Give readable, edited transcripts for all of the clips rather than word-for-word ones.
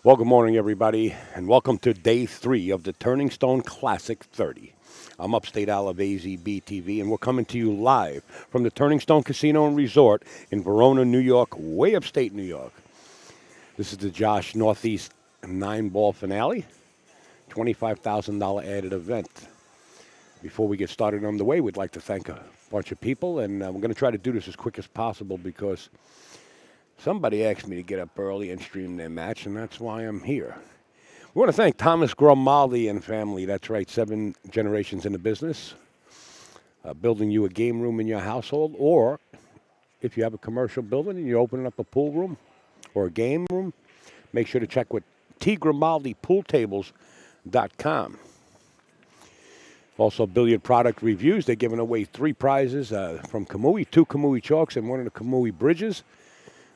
Well, good morning, everybody, and welcome to day 3 of the Turning Stone Classic 30. I'm Upstate Al of AZB TV, and we're coming to you live from the Turning Stone Casino and Resort in Verona, New York, way upstate New York. This is the Josh Northeast 9-ball finale, $25,000 added event. Before we get started on the way, we'd like to thank a bunch of people, and we're going to try to do this as quick as possible because somebody asked me to get up early and stream their match, and that's why I'm here. We want to thank Thomas Grimaldi and family. That's right, 7 generations in the business. Building you a game room in your household, or if you have a commercial building and you're opening up a pool room or a game room, make sure to check with tgrimaldipooltables.com. Also, billiard product reviews. They're giving away 3 prizes from Kamui, 2 Kamui chalks and 1 of the Kamui bridges.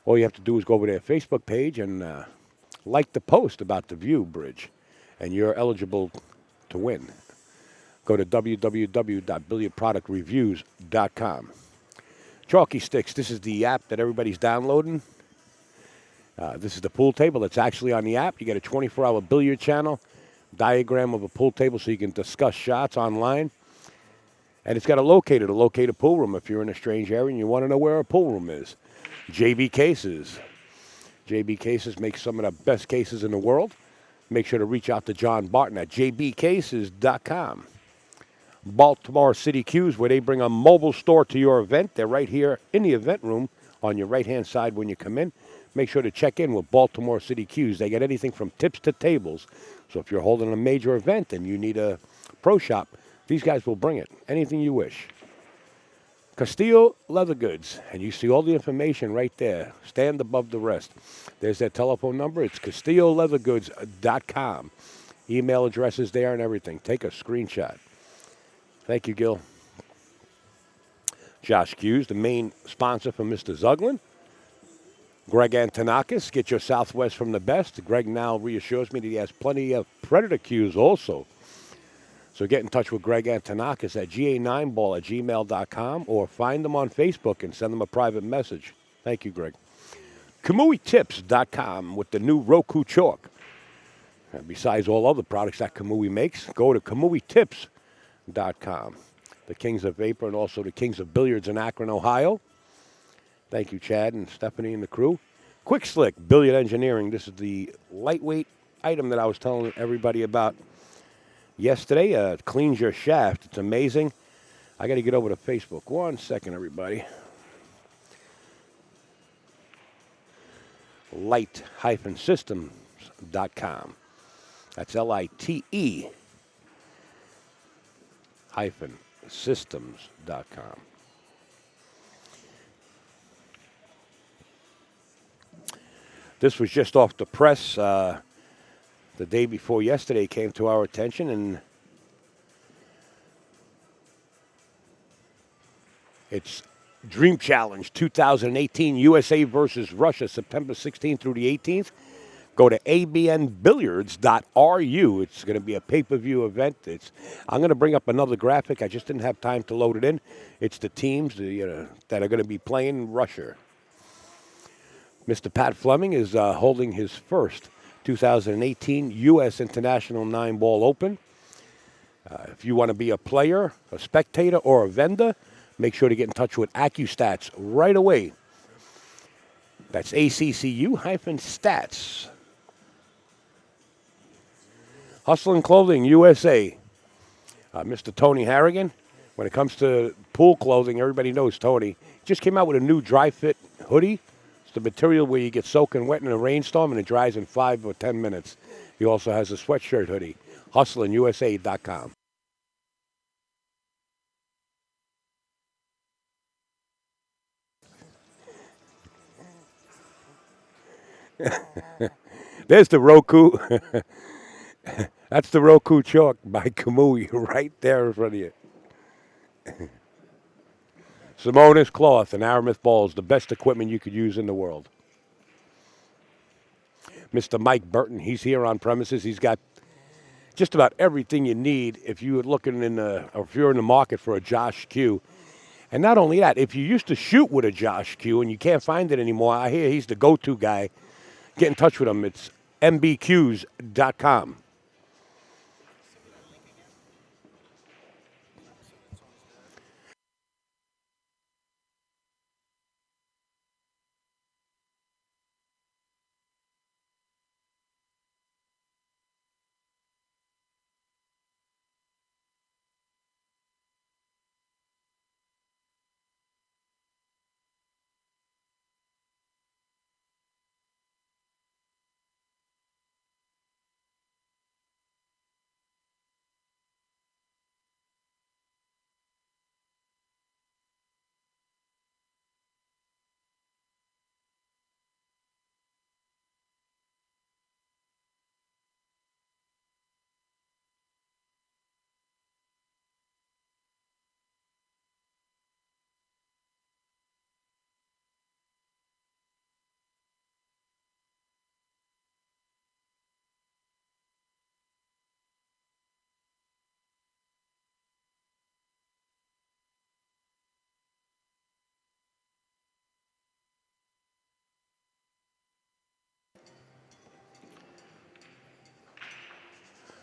All you have to do is go over to their Facebook page and like the post about the View Bridge, and you're eligible to win. Go to www.billiardproductreviews.com. Chalky Sticks, this is the app that everybody's downloading. This is the pool table that's actually on the app. You get a 24-hour billiard channel, diagram of a pool table so you can discuss shots online. And it's got to locate a pool room if you're in a strange area and you want to know where a pool room is. JB Cases. JB Cases makes some of the best cases in the world. Make sure to reach out to John Barton at jbcases.com. Baltimore City Q's, where they bring a mobile store to your event. They're right here in the event room on your right-hand side when you come in. Make sure to check in with Baltimore City Q's. They get anything from tips to tables. So if you're holding a major event and you need a pro shop, these guys will bring it. Anything you wish. Castillo Leather Goods, and you see all the information right there. Stand above the rest. There's their telephone number. It's CastilloLeatherGoods.com. Email address is there and everything. Take a screenshot. Thank you, Gil. Josh Hughes, the main sponsor for Mr. Zuglin. Greg Antonakis, get your Southwest from the best. Greg now reassures me that he has plenty of Predator cues also. So get in touch with Greg Antonakis at ga9ball@gmail.com or find them on Facebook and send them a private message. Thank you, Greg. KamuiTips.com with the new Roku chalk. And besides all other products that Kamui makes, go to KamuiTips.com. The Kings of Vapor and also the Kings of Billiards in Akron, Ohio. Thank you, Chad and Stephanie and the crew. Quick Slick Billiard Engineering. This is the lightweight item that I was telling everybody about yesterday. It cleans your shaft. It's amazing. I got to get over to Facebook. 1 second, everybody. Light-systems.com. That's LITE -systems.com. This was just off the press. The day before yesterday came to our attention, and it's Dream Challenge 2018 USA versus Russia, September 16th through the 18th. Go to abnbilliards.ru. It's going to be a pay-per-view event. I'm going to bring up another graphic. I just didn't have time to load it in. It's the teams that are going to be playing Russia. Mr. Pat Fleming is holding his first 2018 U.S. International 9-Ball Open. If you want to be a player, a spectator, or a vendor, make sure to get in touch with AccuStats right away. That's ACCU-stats. Hustlin' Clothing USA. Mr. Tony Harrigan. When it comes to pool clothing, everybody knows Tony. Just came out with a new dry fit hoodie. It's the material where you get soaking wet in a rainstorm and it dries in 5 or 10 minutes. He also has a sweatshirt hoodie. HustlinUSA.com. There's the Roku. That's the Roku chalk by Kamui right there in front of you. Simonis cloth and Aramith balls, the best equipment you could use in the world. Mr. Mike Burton, he's here on premises. He's got just about everything you need if you're looking or if you're in the market for a Josh Q. And not only that, if you used to shoot with a Josh Q and you can't find it anymore, I hear he's the go-to guy. Get in touch with him. It's mbqs.com.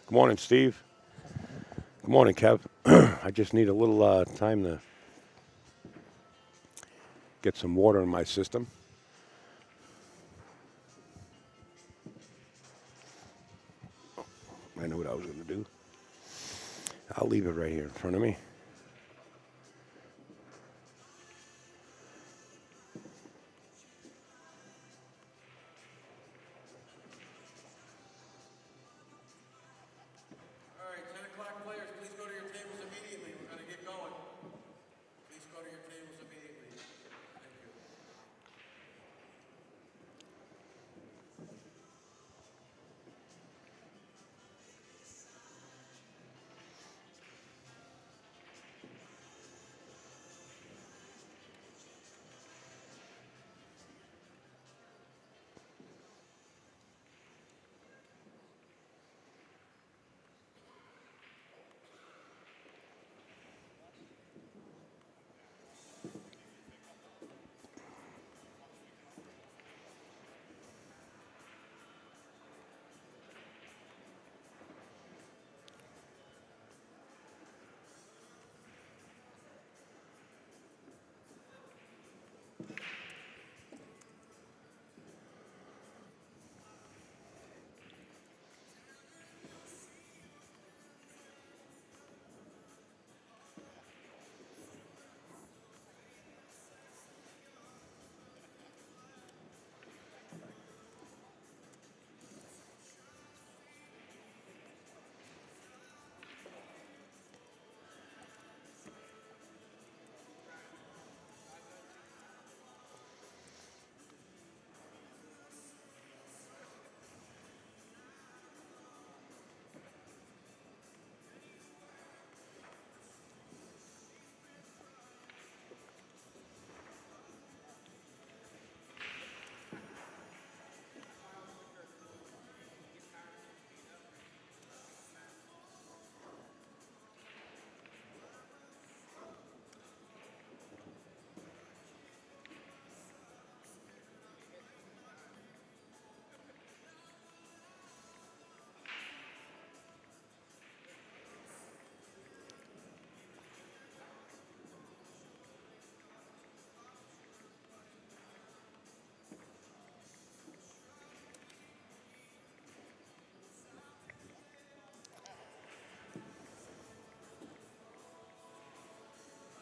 Good morning, Steve. Good morning, Kev. I just need a little time to get some water in my system. I know what I was going to do. I'll leave it right here in front of me. All right, 10 o'clock players, please go to your tables immediately. We're going to get going. Please go to your tables immediately. Thank you.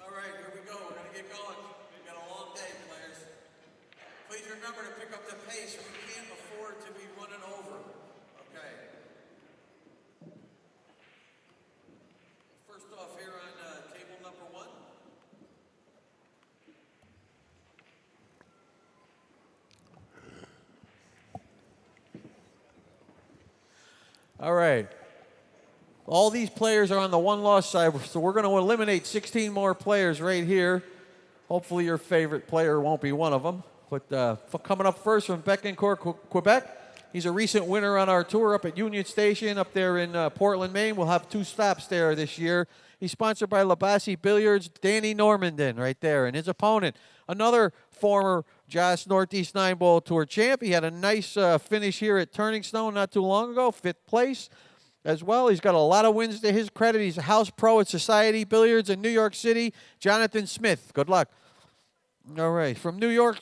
All right, here we go. We're going to get going. We've got a long day, players. Please remember to pick up the pace. We can't afford to be running over. Okay. First off here on table number 1. All right. All these players are on the one-loss side, so we're going to eliminate 16 more players right here. Hopefully your favorite player won't be one of them. But coming up first from Becancourt, Quebec, he's a recent winner on our tour up at Union Station up there in Portland, Maine. We'll have 2 stops there this year. He's sponsored by Labassi Billiards, Danny Normandin right there. And his opponent, another former Joss Northeast 9-Ball Tour champ. He had a nice finish here at Turning Stone not too long ago, 5th place as well. He's got a lot of wins to his credit. He's a house pro at Society Billiards in New York City. Jonathan Smith, good luck. All right, from New York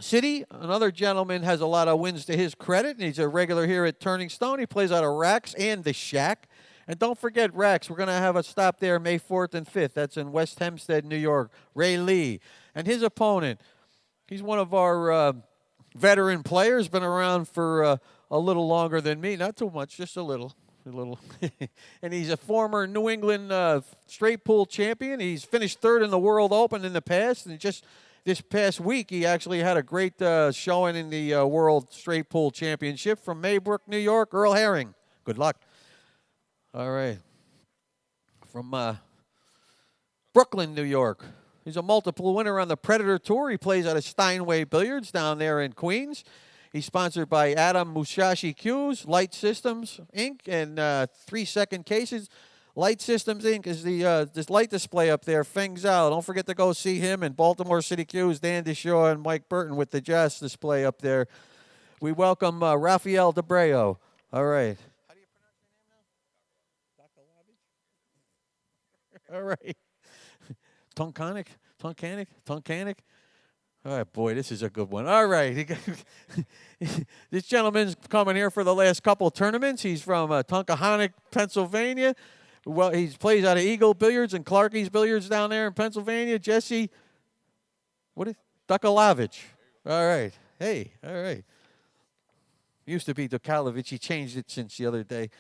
City, another gentleman has a lot of wins to his credit, and he's a regular here at Turning Stone. He plays out of Rax and the Shack. And don't forget Rax. We're going to have a stop there May 4th and 5th. That's in West Hempstead, New York. Ray Lee. And his opponent, he's one of our veteran players, been around for a little longer than me. Not too much, just a little. And he's a former New England straight pool champion. He's finished 3rd in the World Open in the past. And just this past week, he actually had a great showing in the World Straight Pool Championship from Maybrook, New York. Earl Herring. Good luck. All right. From Brooklyn, New York. He's a multiple winner on the Predator Tour. He plays out of Steinway Billiards down there in Queens. He's sponsored by Adam Musashi Cues, Light Systems, Inc., and 3-second cases. Light Systems, Inc. is the this light display up there, Feng Zhao. Don't forget to go see him and Baltimore City Cues, Dan DeShaw and Mike Burton with the Jazz display up there. We welcome Rafael DeBreo. All right. How do you pronounce your name now? All right. Tunkanic. All right, boy, this is a good one. All right. This gentleman's coming here for the last couple of tournaments. He's from Tunkahonic, Pennsylvania. Well, he plays out of Eagle Billiards and Clarkie's Billiards down there in Pennsylvania. Jesse, Dukalovich. All right. Hey, all right. Used to be Dukalovich. He changed it since the other day.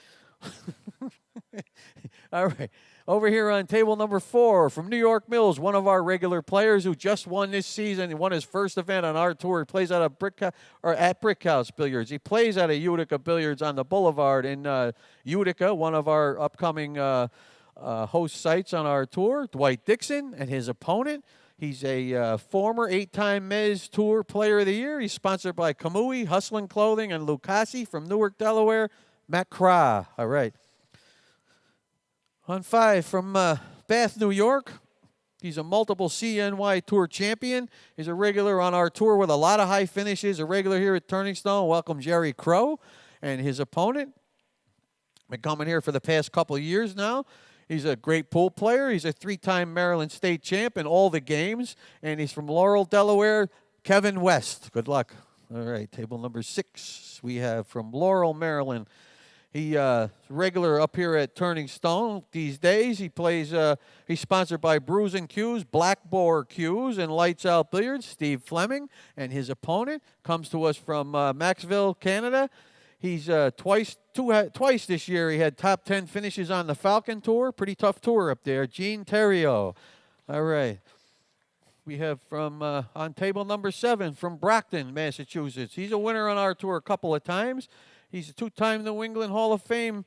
All right. Over here on table number 4 from New York Mills, one of our regular players who just won this season. He won his first event on our tour. He plays out of Brick House Billiards. He plays out of Utica Billiards on the Boulevard in Utica, one of our upcoming host sites on our tour. Dwight Dixon and his opponent. He's a former 8-time Mez Tour Player of the Year. He's sponsored by Kamui, Hustlin' Clothing, and Lucasi from Newark, Delaware. Matt Craw. All right. On 5 from Bath, New York. He's a multiple CNY Tour champion. He's a regular on our tour with a lot of high finishes. A regular here at Turning Stone. Welcome Jerry Crow and his opponent. Been coming here for the past couple of years now. He's a great pool player. He's a 3-time Maryland State champ in all the games. And he's from Laurel, Delaware. Kevin West. Good luck. All right, table number 6. We have from Laurel, Maryland. He's regular up here at Turning Stone these days. He plays, he's sponsored by Brews and Cues, Black Boar Cues, and Lights Out Billiards. Steve Fleming and his opponent comes to us from Maxville, Canada. He's twice this year. He had top 10 finishes on the Falcon Tour. Pretty tough tour up there. Gene Terrio. All right. We have from on table number 7 from Brockton, Massachusetts. He's a winner on our tour a couple of times. He's a 2-time New England Hall of Fame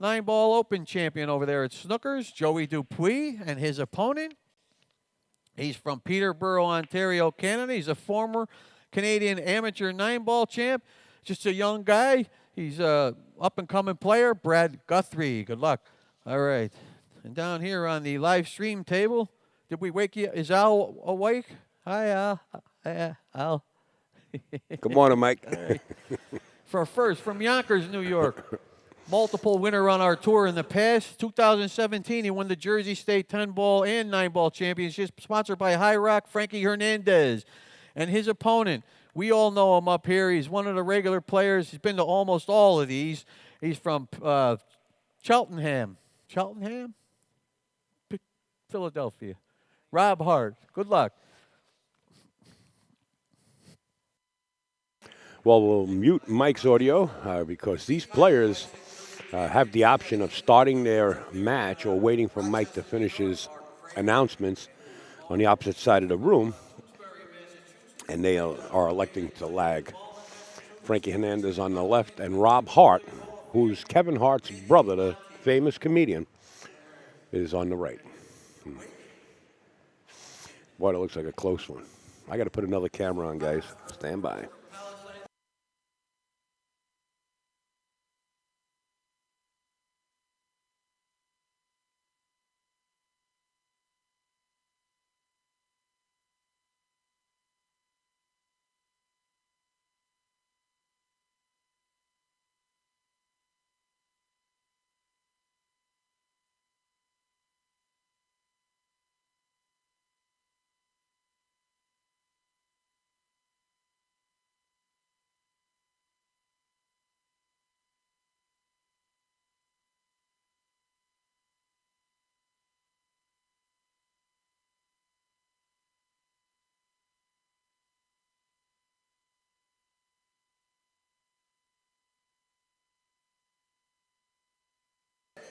9-Ball Open champion over there at Snookers. Joey Dupuis and his opponent. He's from Peterborough, Ontario, Canada. He's a former Canadian amateur 9-Ball champ. Just a young guy. He's a up-and-coming player. Brad Guthrie. Good luck. All right. And down here on the live stream table, did we wake you? Is Al awake? Hi, Al. Hi, Al. Good morning, Mike. All right. For first, from Yonkers, New York. Multiple winner on our tour in the past. 2017, he won the Jersey State 10-ball and 9-ball championship, sponsored by High Rock, Frankie Hernandez. And his opponent, we all know him up here. He's one of the regular players. He's been to almost all of these. He's from Cheltenham. Philadelphia. Rob Hart. Good luck. Well, we'll mute Mike's audio because these players have the option of starting their match or waiting for Mike to finish his announcements on the opposite side of the room, and they are electing to lag. Frankie Hernandez on the left, and Rob Hart, who's Kevin Hart's brother, the famous comedian, is on the right. Boy, it looks like a close one. I got to put another camera on, guys. Stand by.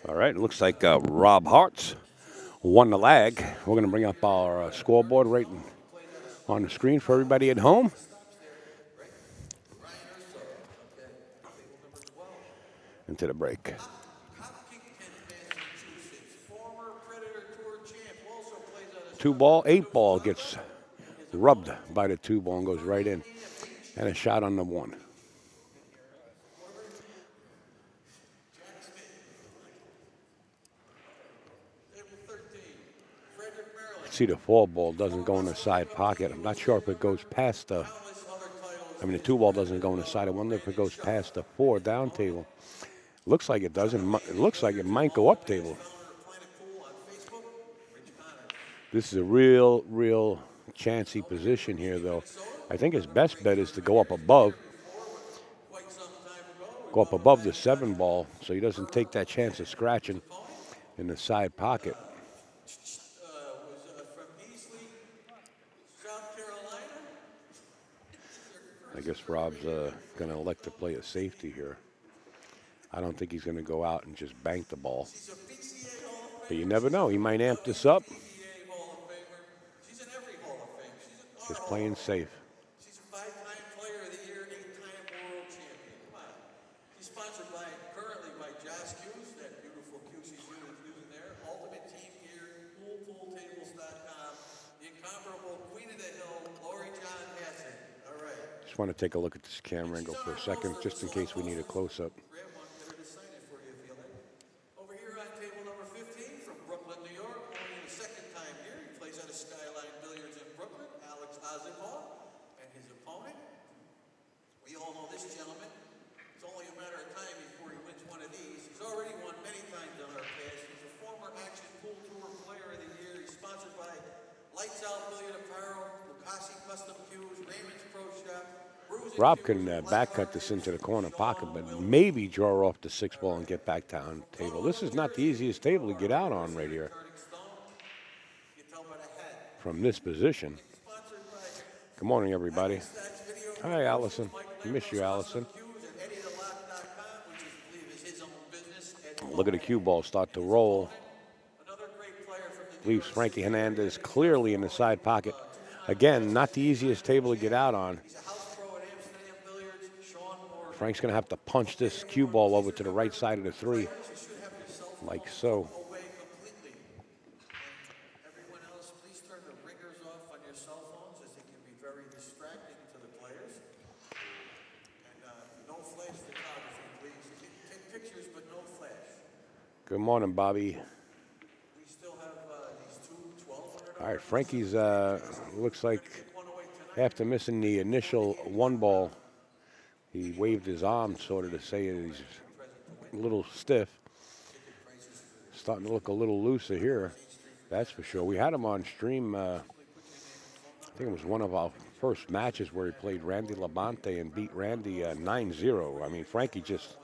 All right, it looks like Rob Hart's won the lag. We're going to bring up our scoreboard right on the screen for everybody at home. Into the break. Two ball, 8 ball gets rubbed by the 2 ball and goes right in. And a shot on the 1. See, the 4 ball doesn't go in the side pocket. I'm not sure if it goes past the, the 2 ball doesn't go in the side. I wonder if it goes past the 4 down table. Looks like it doesn't. It looks like it might go up table. This is a real chancy position here, though. I think his best bet is to go up above. Go up above the 7 ball so he doesn't take that chance of scratching in the side pocket. I guess Rob's going to elect to play a safety here. I don't think he's going to go out and just bank the ball. But you never know. He might amp this up. Just playing safe. She's a 5-time Player of the Year, 8-time World Champion. Come on. She's sponsored currently by Josh Hughes, that beautiful Q she's using there. Ultimate Team Gear, pooltables.com. The incomparable Queen of the Hill, Lori John Hansen. All right. Just want to take a look at this camera angle for a second, just in case we need a close-up. Grab one, get her to sign it for you if you like. Over here on table number 15 from Brooklyn, New York, only the 2nd time here. He plays out of Skyline Billiards in Brooklyn. Alex Ozenhall and his opponent. We all know this gentleman. It's only a matter of time before he wins one of these. He's already won many times on our cast. He's a former Action Pool Tour Player of the Year. He's sponsored by Lights Out Billiard Apparel, Lucasi Custom Cues, Raymond's Pro Shop. Rob can back cut this into the corner pocket, but maybe draw off the 6 ball and get back down table. This is not the easiest table to get out on right here. From this position. Good morning, everybody. Hi, Allison. I miss you, Allison. Look at the cue ball start to roll. Leaves Frankie Hernandez clearly in the side pocket. Again, not the easiest table to get out on. Frank's going to have to punch this cue ball over to the right side of the 3, like so. Good morning, Bobby. All right, Frankie's looks like after missing the initial 1 ball, he waved his arm sort of to say he's a little stiff. Starting to look a little looser here, that's for sure. We had him on stream, I think it was one of our first matches where he played Randy Labonte and beat Randy 9-0. I mean, Frankie just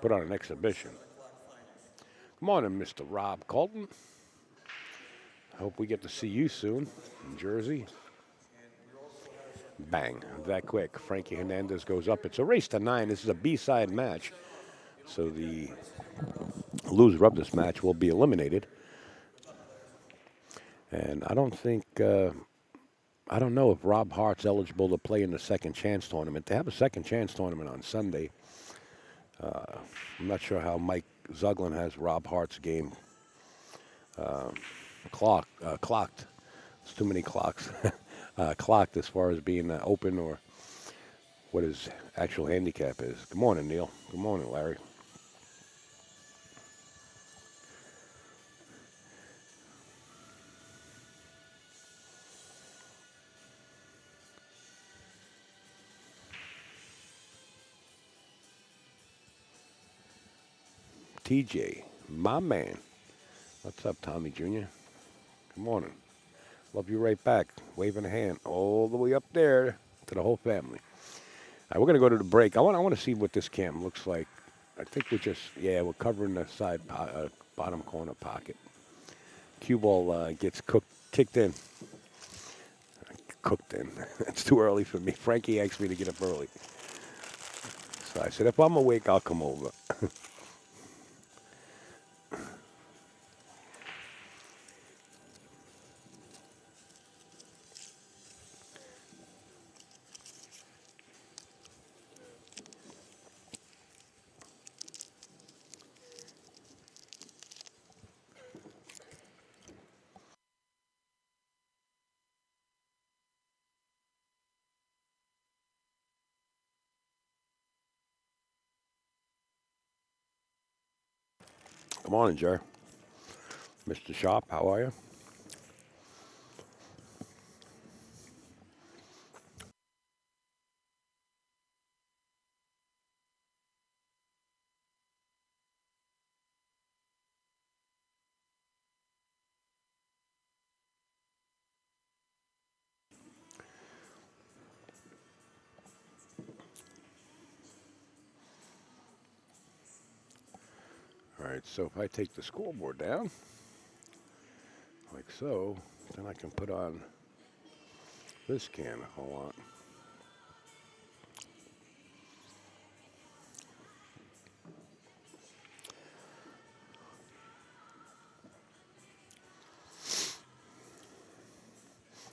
put on an exhibition. Good morning, Mr. Rob Colton. I hope we get to see you soon in Jersey. Bang, that quick. Frankie Hernandez goes up. It's a race to 9. This is a B-side match. So the loser of this match will be eliminated. And I don't think, I don't know if Rob Hart's eligible to play in the second chance tournament. They have a second chance tournament on Sunday. I'm not sure how Mike Zuglin has Rob Hart's game clocked. It's too many clocks. Clocked as far as being open or what his actual handicap is. Good morning, Neil. Good morning, Larry. TJ, my man. What's up, Tommy Jr.? Good morning. Love you right back. Waving a hand all the way up there to the whole family. All right, we're going to go to the break. I want to see what this cam looks like. I think we're covering the side bottom corner pocket. Cue ball gets kicked in. Cooked in. It's too early for me. Frankie asked me to get up early. So I said, if I'm awake, I'll come over. Good morning, Jer. Mr. Sharp, how are you? All right, so if I take the scoreboard down, like so, then I can put on this can if I want.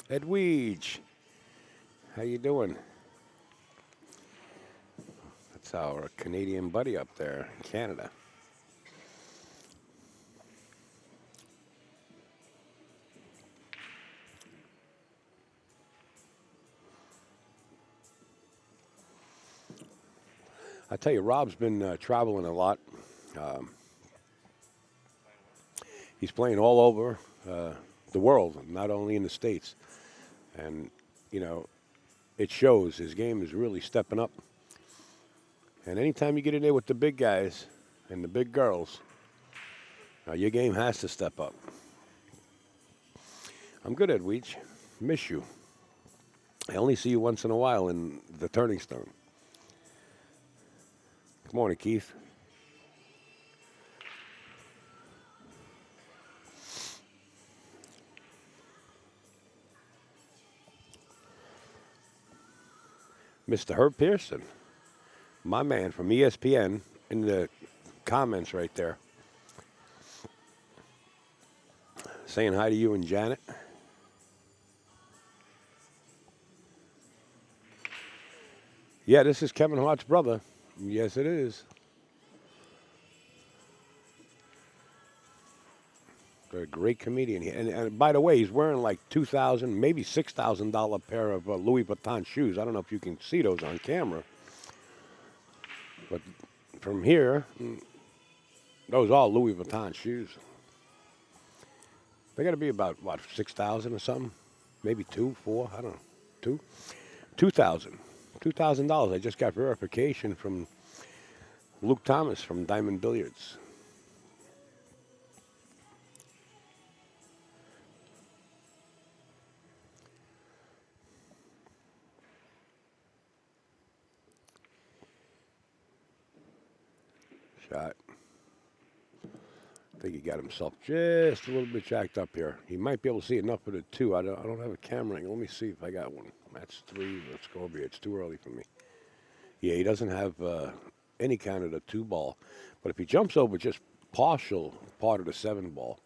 Edwige, how you doing? That's our Canadian buddy up there in Canada. I tell you, Rob's been traveling a lot. Um, he's playing all over the world, not only in the States. And, you know, it shows his game is really stepping up. And anytime you get in there with the big guys and the big girls, your game has to step up. I'm good, Edwige. Miss you. I only see you once in a while in the Turning Stone. Good morning, Keith. Mr. Herb Pearson, my man from ESPN, in the comments right there, saying hi to you and Janet. Yeah, this is Kevin Hart's brother. Yes, it is. A great comedian. And by the way, he's wearing like $2,000, maybe $6,000 pair of Louis Vuitton shoes. I don't know if you can see those on camera. But from here, those are Louis Vuitton shoes. They got to be about, what, 6,000 or something? Maybe 2, 4, I don't know. 2? 2,000. $2,000. I just got verification from Luke Thomas from Diamond Billiards. Shot. I think he got himself just a little bit jacked up here. He might be able to see enough of the 2. I don't have a camera angle. Let me see if I got one. That's 3. Let's go over here. It's too early for me. Yeah, he doesn't have any kind of the 2 ball. But if he jumps over just partial part of the 7 ball,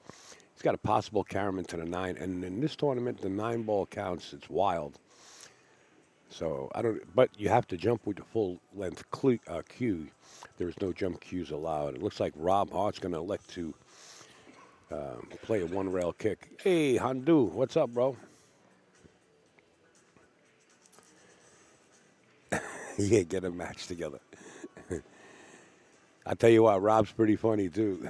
he's got a possible carry him into the 9. And in this tournament, the 9 ball counts. It's wild. So I don't. But you have to jump with the full length cue. There is no jump cues allowed. It looks like Rob Hart's going to elect to play a 1 rail kick. Hey, Handu, what's up, bro? Yeah, get a match together. I tell you what, Rob's pretty funny too.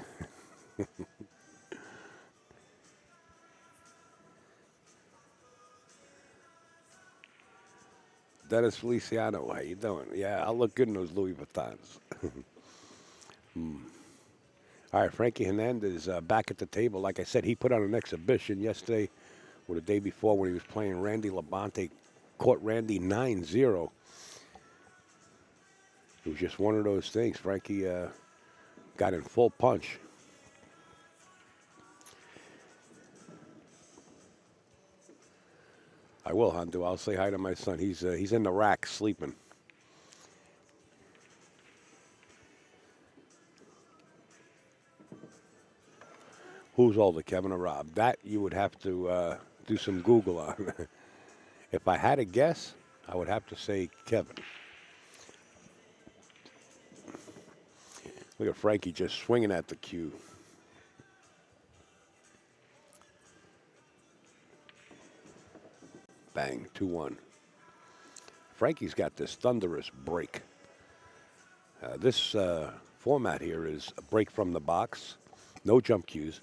Dennis Feliciano, how you doing? Yeah, I'll look good in those Louis Vuittons. All right, Frankie Hernandez back at the table. Like I said, he put on an exhibition yesterday or the day before when he was playing Randy Labonte. Caught Randy 9-0. It was just one of those things. Frankie got in full punch. I will, Hondo. I'll say hi to my son. He's in the rack sleeping. Who's older, Kevin or Rob? That you would have to do some Google on. If I had to guess, I would have to say Kevin. Look at Frankie just swinging at the cue. Bang, 2-1. Frankie's got this thunderous break. This format here is a break from the box. No jump cues.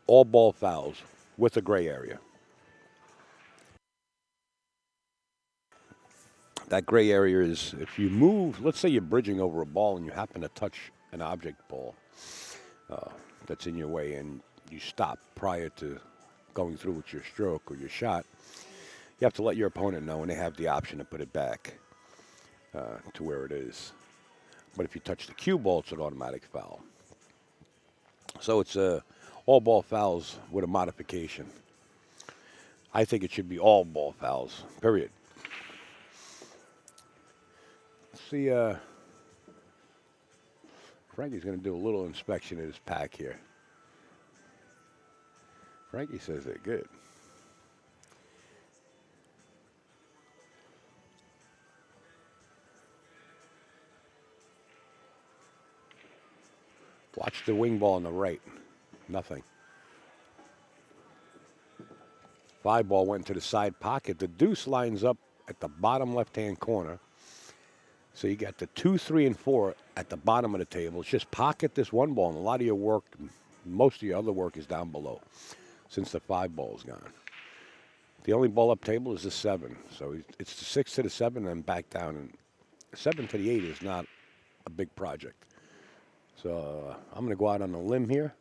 All ball fouls with a gray area. That gray area is if you move, let's say you're bridging over a ball and you happen to touch an object ball that's in your way and you stop prior to going through with your stroke or your shot, you have to let your opponent know and they have the option to put it back to where it is. But if you touch the cue ball, it's an automatic foul. So it's all ball fouls with a modification. I think it should be all ball fouls, period. Let's see, Frankie's going to do a little inspection of his pack here. Frankie says they're good. Watch the wing ball on the right. Nothing. 5 ball went to the side pocket. The deuce lines up at the bottom left-hand corner. So you got the 2, 3, and 4 at the bottom of the table. It's just pocket this 1 ball, and a lot of your work, most of your other work is down below since the 5 ball is gone. The only ball up table is the 7. So it's the 6 to the 7 and then back down. And 7 to the 8 is not a big project. So I'm going to go out on a limb here,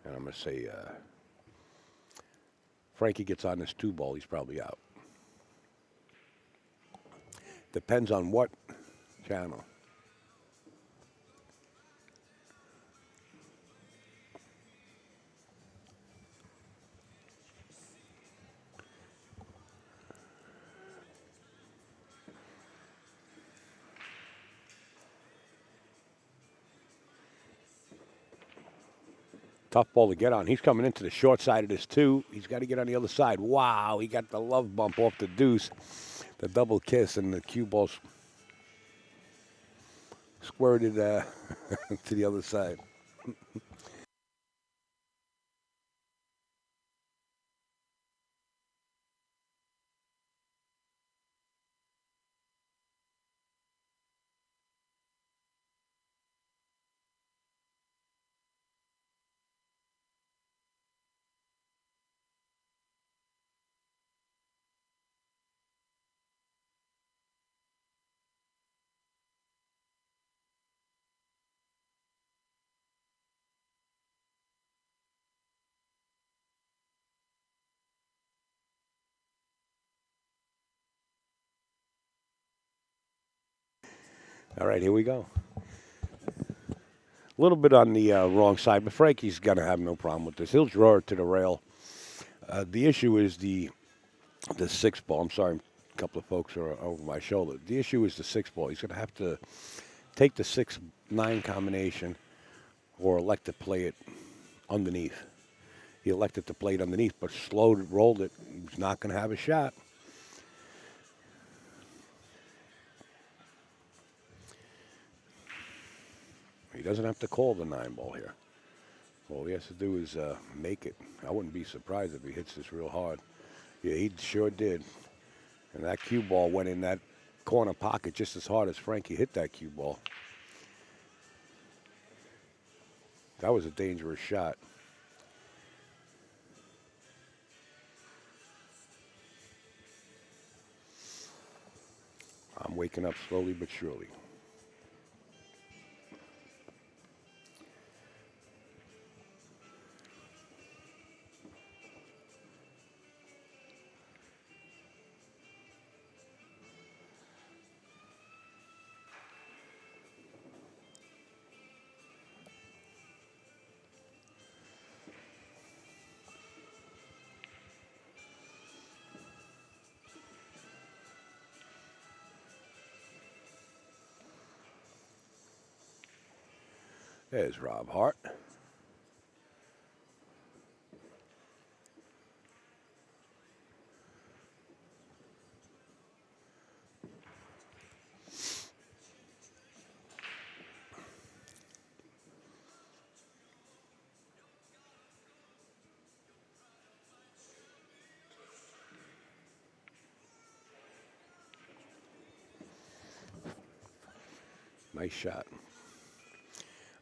and I'm going to say Frankie gets on this 2 ball, he's probably out. Depends on what channel. Tough ball to get on. He's coming into the short side of this 2. He's got to get on the other side. Wow, he got the love bump off the deuce. The double kiss, and the cue ball squirted to the other side. All right, here we go. A little bit on the wrong side, but Frankie's going to have no problem with this. He'll draw it to the rail. The issue is the 6 ball. I'm sorry, a couple of folks are over my shoulder. The issue is the 6 ball. He's going to have to take the 6-9 combination or elect to play it underneath. He elected to play it underneath, but rolled it. He's not going to have a shot. He doesn't have to call the 9 ball here. All he has to do is make it. I wouldn't be surprised if he hits this real hard. Yeah, he sure did. And that cue ball went in that corner pocket just as hard as Frankie hit that cue ball. That was a dangerous shot. I'm waking up slowly but surely. There's Rob Hart. Nice shot.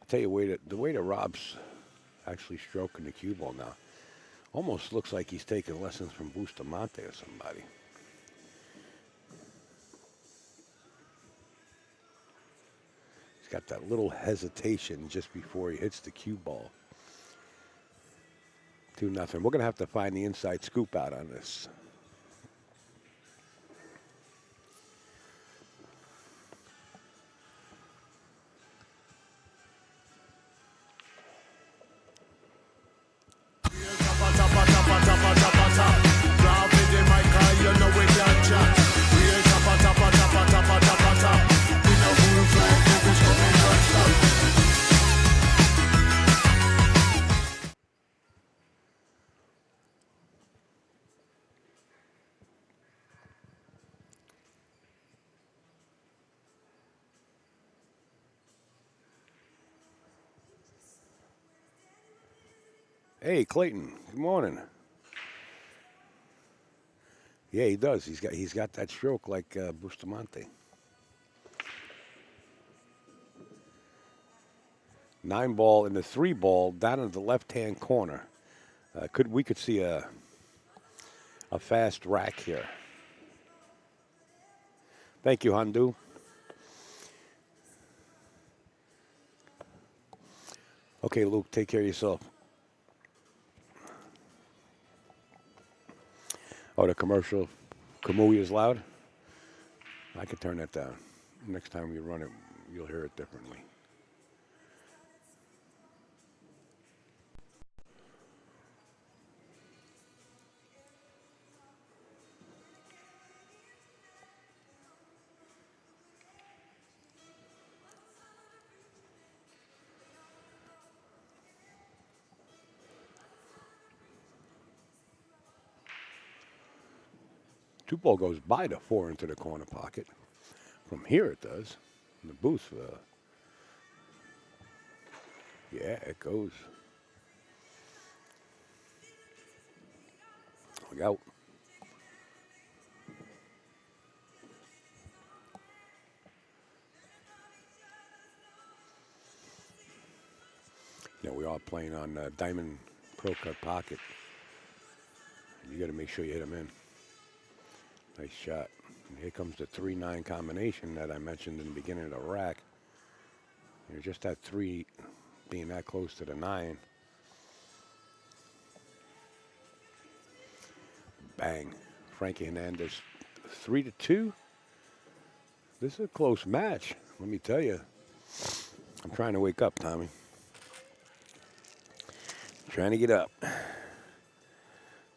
tell you the way that Rob's actually stroking the cue ball now, almost looks like he's taking lessons from Bustamante or somebody. He's got that little hesitation just before he hits the cue ball. 2-0. We're going to have to find the inside scoop out on this. Hey, Clayton. Good morning. Yeah, he does. He's got that stroke like Bustamante. 9 ball in the 3 ball down in the left-hand corner. We could see a fast rack here. Thank you, Handu. Okay, Luke, take care of yourself. Oh, the commercial, Kamui is loud? I could turn that down. Next time you run it, you'll hear it differently. Two ball goes by the 4 into the corner pocket. From here it does. In the booth. Yeah, it goes. Look out. You know, we are playing on Diamond Pro Cut Pocket. You got to make sure you hit them in. Nice shot. And here comes the 3-9 combination that I mentioned in the beginning of the rack. You're just that 3 being that close to the 9. Bang. Frankie Hernandez, 3-2. This is a close match, let me tell you. I'm trying to wake up, Tommy. Trying to get up.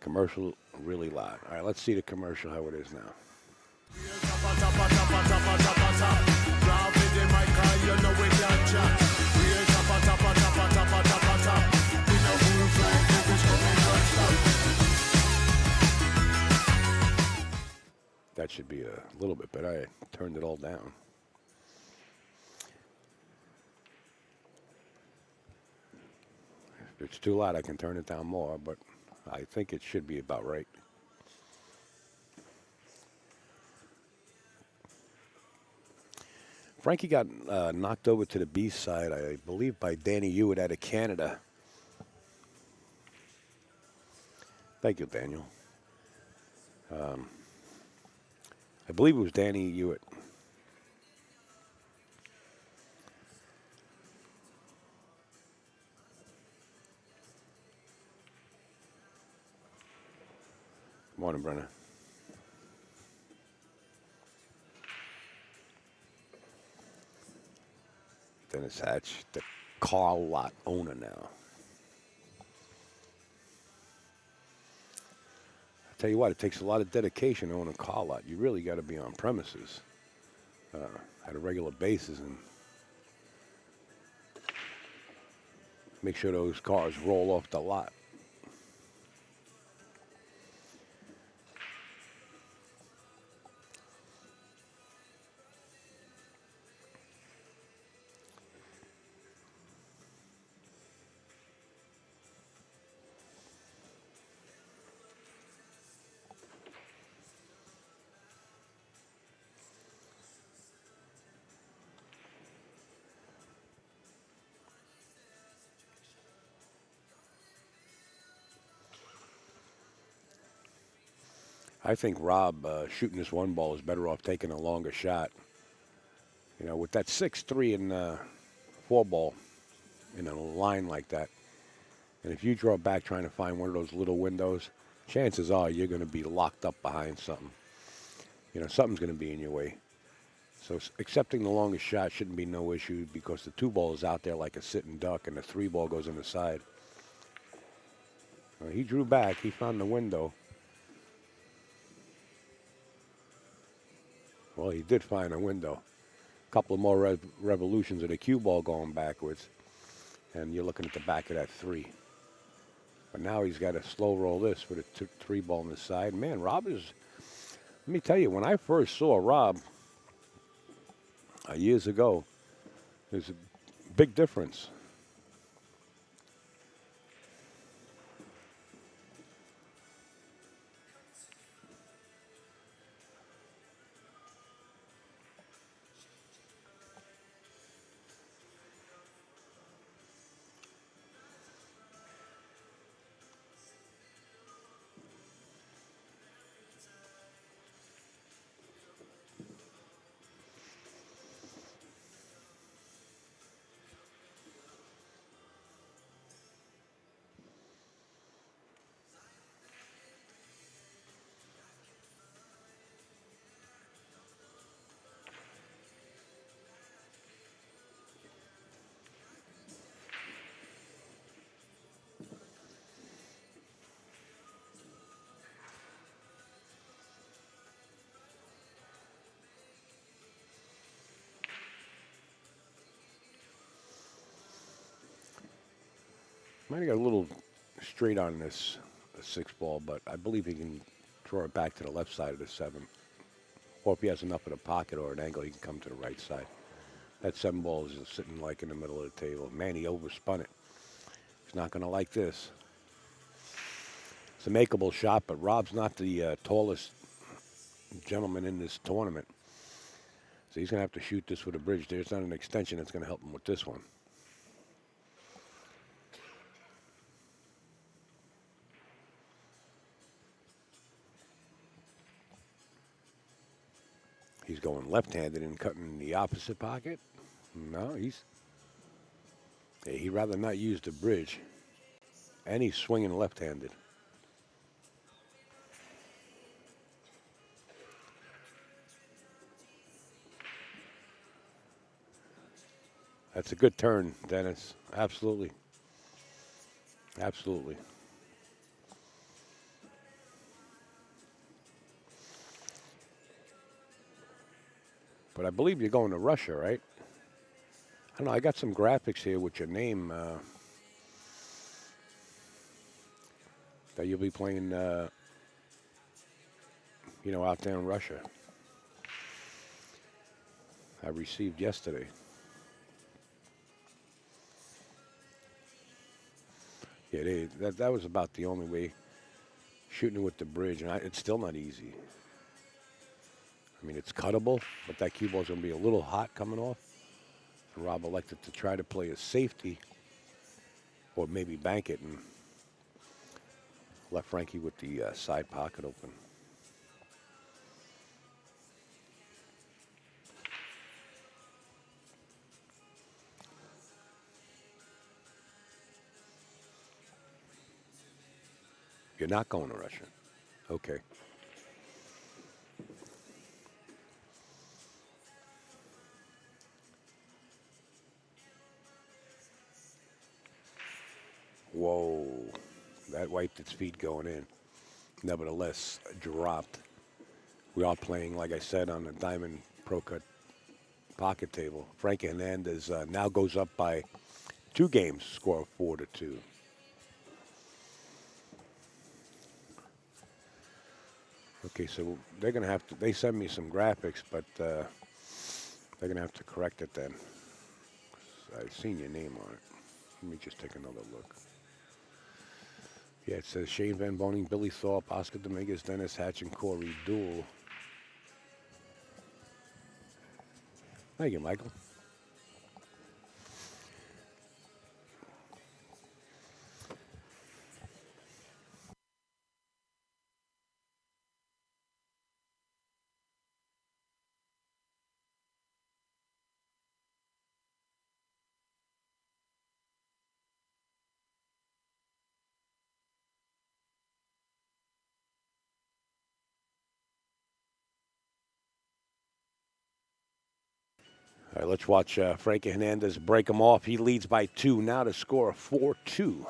Commercial really loud. All right, let's see the commercial, how it is now. That should be a little bit better. I turned it all down. If it's too loud, I can turn it down more, but I think it should be about right. Frankie got knocked over to the B side, I believe, by Danny Hewitt out of Canada. Thank you, Daniel. I believe it was Danny Hewitt. Morning, Brenna. Dennis Hatch, the car lot owner now. I tell you what, it takes a lot of dedication to own a car lot. You really got to be on premises at a regular basis and make sure those cars roll off the lot. I think Rob shooting this one ball is better off taking a longer shot. You know, with that 6-3 and 4 ball in a line like that, and if you draw back trying to find one of those little windows, chances are you're going to be locked up behind something. You know, something's going to be in your way. So accepting the longest shot shouldn't be no issue because the 2 ball is out there like a sitting duck and the 3 ball goes in the side. He drew back. He found the window. Well, he did find a window. A couple of more revolutions of the cue ball going backwards. And you're looking at the back of that 3. But now he's got to slow roll this with a 3 ball on the side. Man, Rob is, let me tell you, when I first saw Rob years ago, there's a big difference. Might have got a little straight on this 6 ball, but I believe he can draw it back to the left side of the 7. Or if he has enough of the pocket or an angle, he can come to the right side. That 7 ball is just sitting like in the middle of the table. Man, he overspun it. He's not going to like this. It's a makeable shot, but Rob's not the tallest gentleman in this tournament. So he's going to have to shoot this with a bridge. There's not an extension that's going to help him with this one. He's going left-handed and cutting in the opposite pocket. No, he'd rather not use the bridge. And he's swinging left-handed. That's a good turn, Dennis. Absolutely. Absolutely. But I believe you're going to Russia, right? I don't know. I got some graphics here with your name that you'll be playing, out there in Russia. I received yesterday. Yeah, that was about the only way shooting with the bridge, and it's still not easy. I mean, it's cuttable, but that cue ball's going to be a little hot coming off. And Rob elected to try to play a safety or maybe bank it and left Frankie with the side pocket open. You're not going to Russia. Okay. Whoa. That wiped its feet going in. Nevertheless, dropped. We are playing, like I said, on the Diamond Pro Cut pocket table. Frankie Hernandez now goes up by 2 games, score of 4-2. Okay, so they're going to have to, they send me some graphics, but they're going to have to correct it then. I've seen your name on it. Let me just take another look. Yeah, it says Shane Van Boning, Billy Thorpe, Oscar Dominguez, Dennis Hatch, and Corey Dool. Thank you, Michael. All right, let's watch Frankie Hernandez break him off. He leads by 2 now to score a 4-2.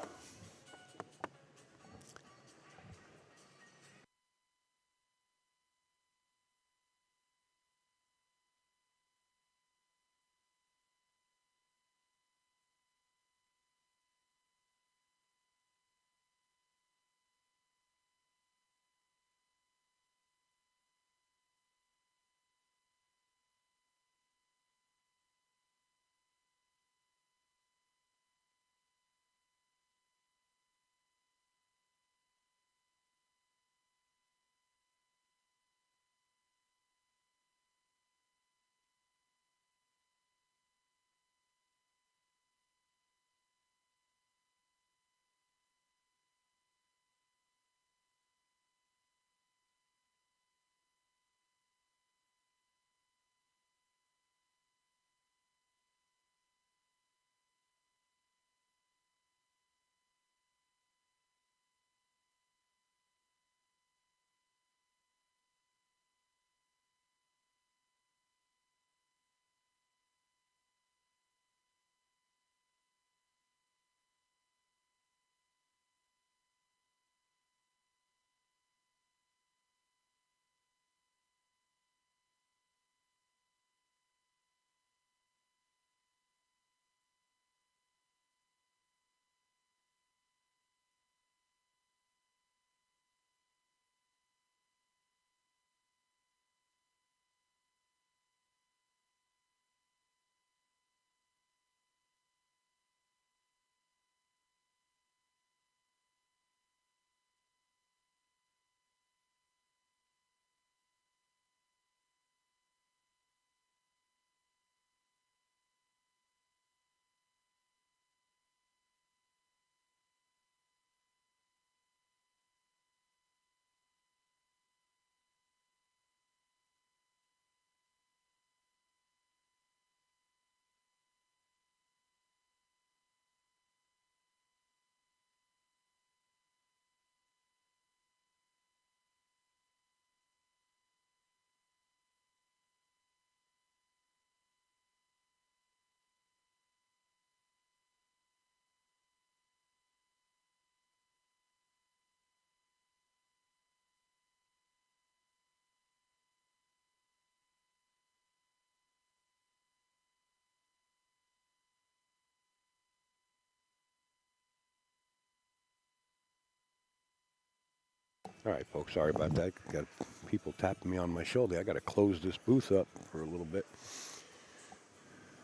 All right, folks, sorry about that. Got people tapping me on my shoulder. I got to close this booth up for a little bit.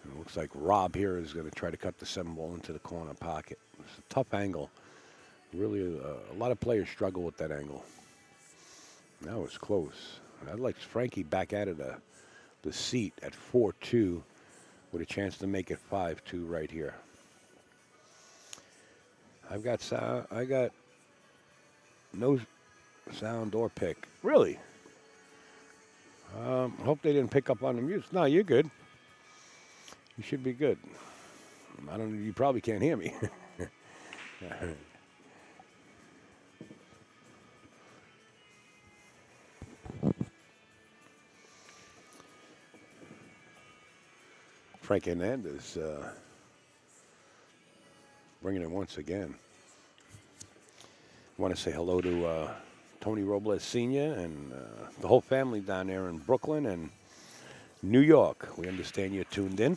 It looks like Rob here is going to try to cut the 7-ball into the corner pocket. It's a tough angle. Really, a lot of players struggle with that angle. That was close. I'd like Frankie back out of the seat at 4-2 with a chance to make it 5-2 right here. I got no sound or pick. Really? Hope they didn't pick up on the music. No, you're good. You should be good. I don't. You probably can't hear me. Frankie Hernandez bringing it once again. I want to say hello to Tony Robles Sr. and the whole family down there in Brooklyn and New York. We understand you're tuned in.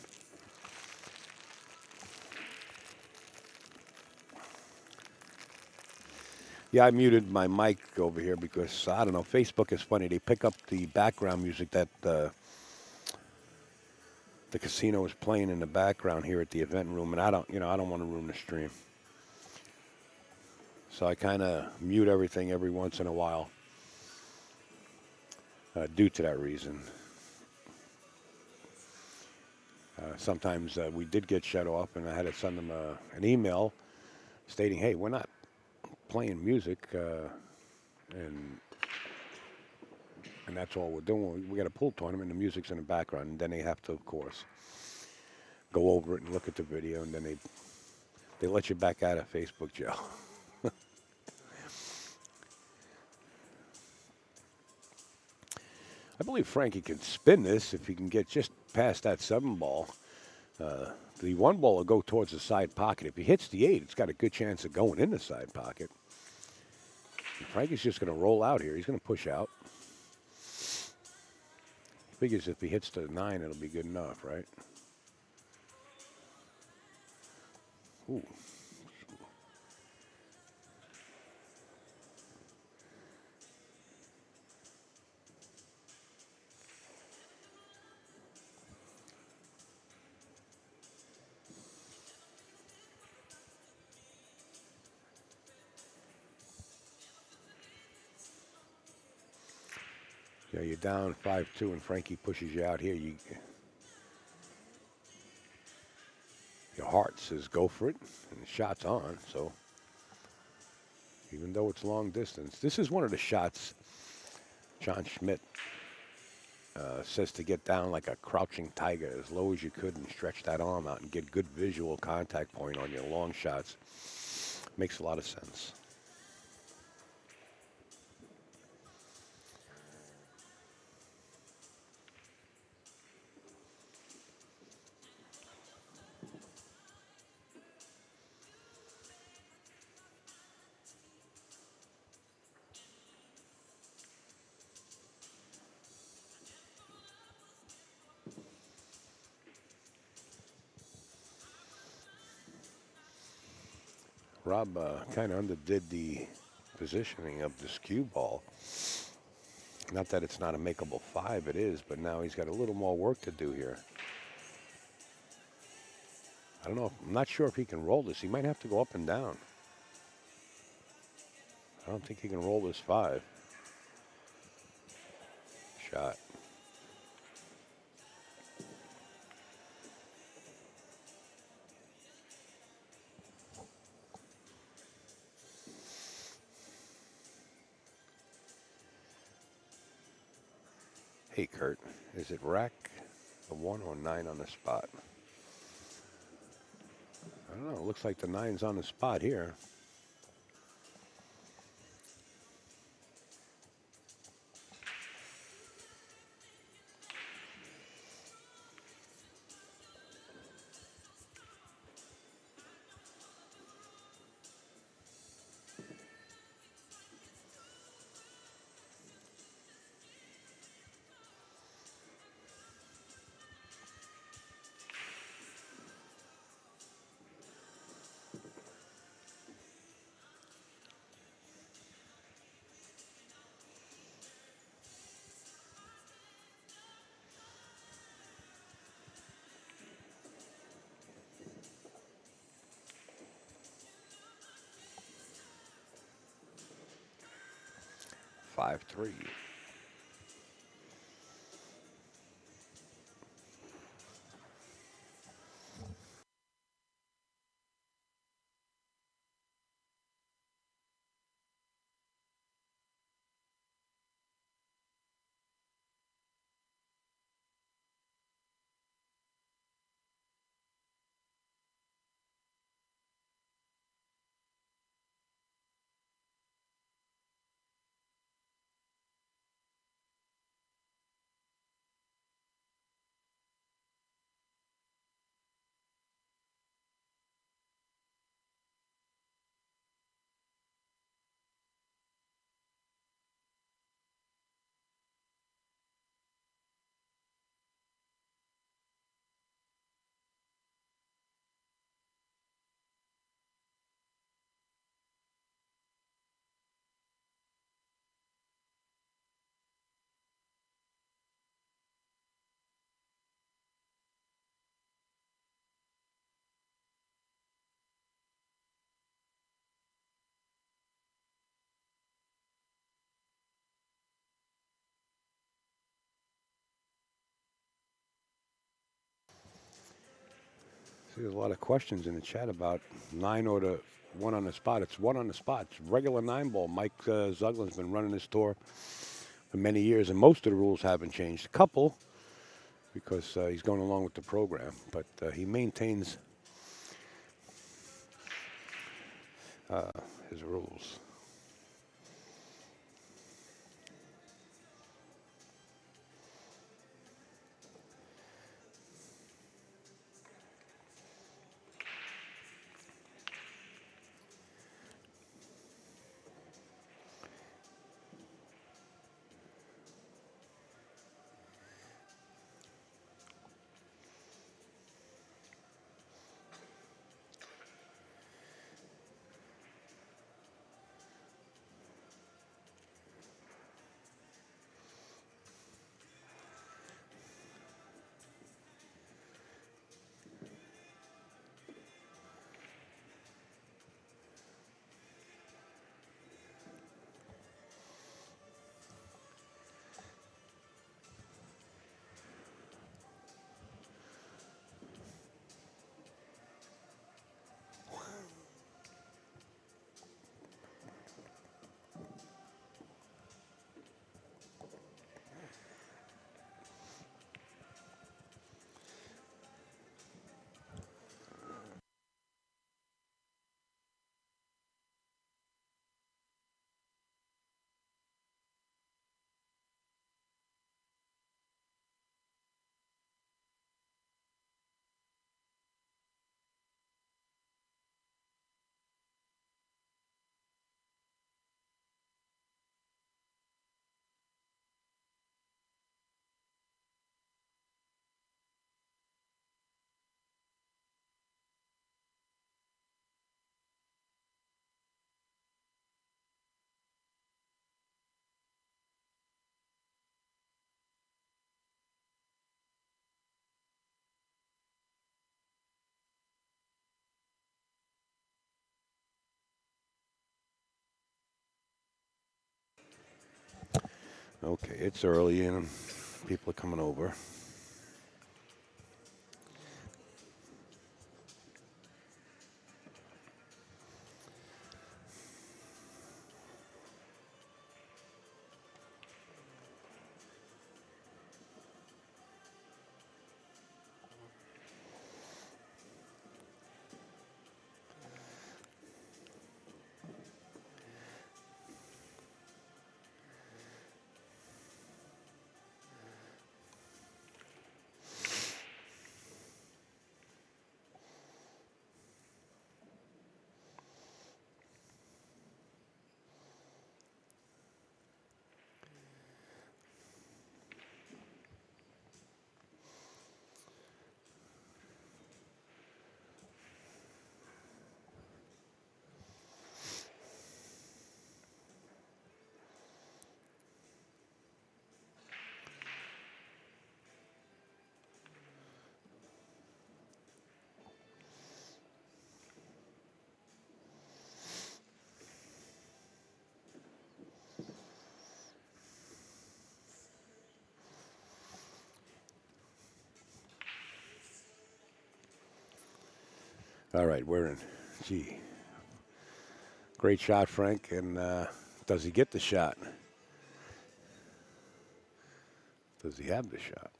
Yeah, I muted my mic over here because, I don't know, Facebook is funny. They pick up the background music that the casino is playing in the background here at the event room, and I don't want to ruin the stream. So I kind of mute everything every once in a while due to that reason. Sometimes we did get shut off, and I had to send them an email stating, hey, we're not playing music, and that's all we're doing. We got a pool tournament, the music's in the background, and then they have to, of course, go over it and look at the video, and then they let you back out of Facebook jail. I believe Frankie can spin this if he can get just past that 7 ball. The 1 ball will go towards the side pocket. If he hits the 8, it's got a good chance of going in the side pocket. And Frankie's just going to roll out here. He's going to push out. Figures if he hits the 9, it'll be good enough, right? Ooh. Yeah, you're down 5-2, and Frankie pushes you out here. Your heart says go for it, and the shot's on. So even though it's long distance, this is one of the shots John Schmidt says to get down like a crouching tiger as low as you could and stretch that arm out and get good visual contact point on your long shots. Makes a lot of sense. Rob kind of underdid the positioning of this cue ball. Not that it's not a makeable 5, it is, but now he's got a little more work to do here. I don't know. I'm not sure if he can roll this. He might have to go up and down. I don't think he can roll this 5. Shot. Hey, Kurt, is it rack the 1 or 9 on the spot? I don't know. It looks like the 9's on the spot here. Five, 3. See, there's a lot of questions in the chat about 9 or the 1 on the spot. It's 1 on the spot. It's regular 9 ball. Mike Zuglin's been running this tour for many years, and most of the rules haven't changed. A couple, because he's going along with the program, but he maintains his rules. Okay, it's early and people are coming over. All right, we're in. Gee, great shot, Frank. And does he get the shot? Does he have the shot?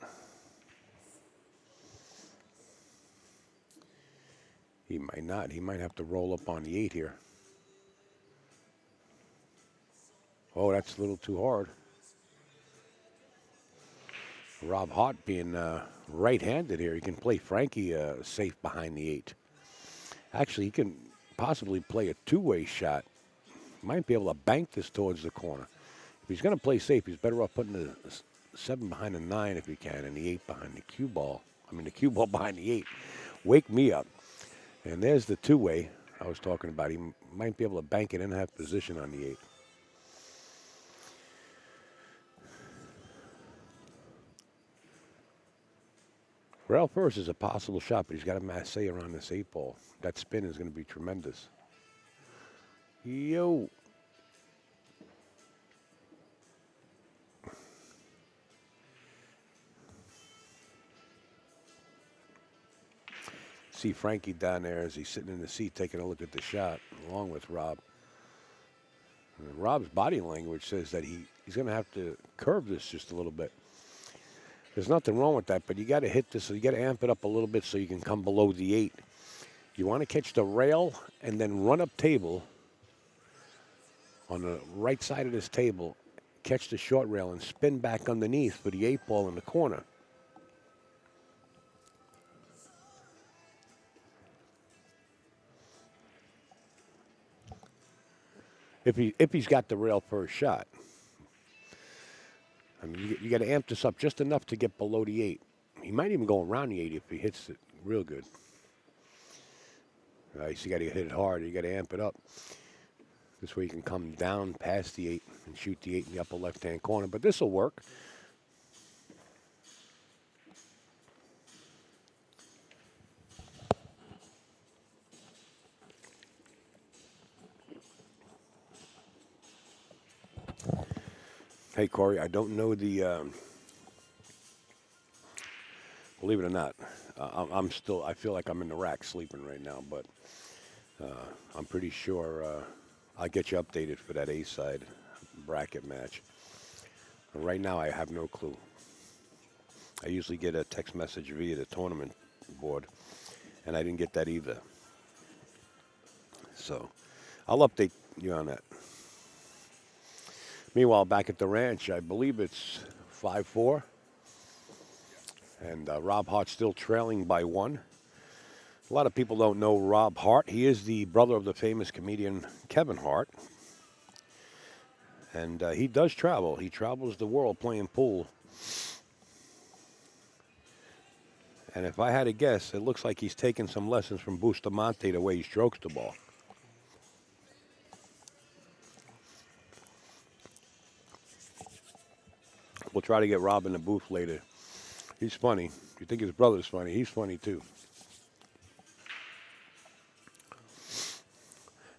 He might not. He might have to roll up on the 8 here. Oh, that's a little too hard. Rob Hart being right-handed here. He can play Frankie safe behind the 8. Actually, he can possibly play a two-way shot. Might be able to bank this towards the corner. If he's going to play safe, he's better off putting the 7 behind the 9 if he can, and the 8 behind the cue ball. I mean, the cue ball behind the 8. Wake me up. And there's the two-way I was talking about. He might be able to bank it and have position on the 8. Rail first is a possible shot, but he's got to masse around this 8 ball. That spin is going to be tremendous. Yo. See Frankie down there as he's sitting in the seat taking a look at the shot, along with Rob. And Rob's body language says that he's going to have to curve this just a little bit. There's nothing wrong with that, but you got to hit this, so you got to amp it up a little bit so you can come below the 8. You want to catch the rail and then run up table on the right side of this table, catch the short rail and spin back underneath for the 8 ball in the corner. If he's got the rail first shot. I mean, you got to amp this up just enough to get below the 8. He might even go around the 8 if he hits it real good. So you got to hit it hard. You got to amp it up. This way you can come down past the 8 and shoot the 8 in the upper left-hand corner. But this will work. Hey, Corey, I don't know the... believe it or not, I feel like I'm in the rack sleeping right now, but I'm pretty sure I'll get you updated for that A-side bracket match. Right now, I have no clue. I usually get a text message via the tournament board, and I didn't get that either. So I'll update you on that. Meanwhile, back at the ranch, I believe it's 5-4. And Rob Hart still trailing by 1. A lot of people don't know Rob Hart. He is the brother of the famous comedian Kevin Hart. And he does travel. He travels the world playing pool. And if I had to guess, it looks like he's taking some lessons from Bustamante the way he strokes the ball. We'll try to get Rob in the booth later. He's funny. You think his brother's funny? He's funny too.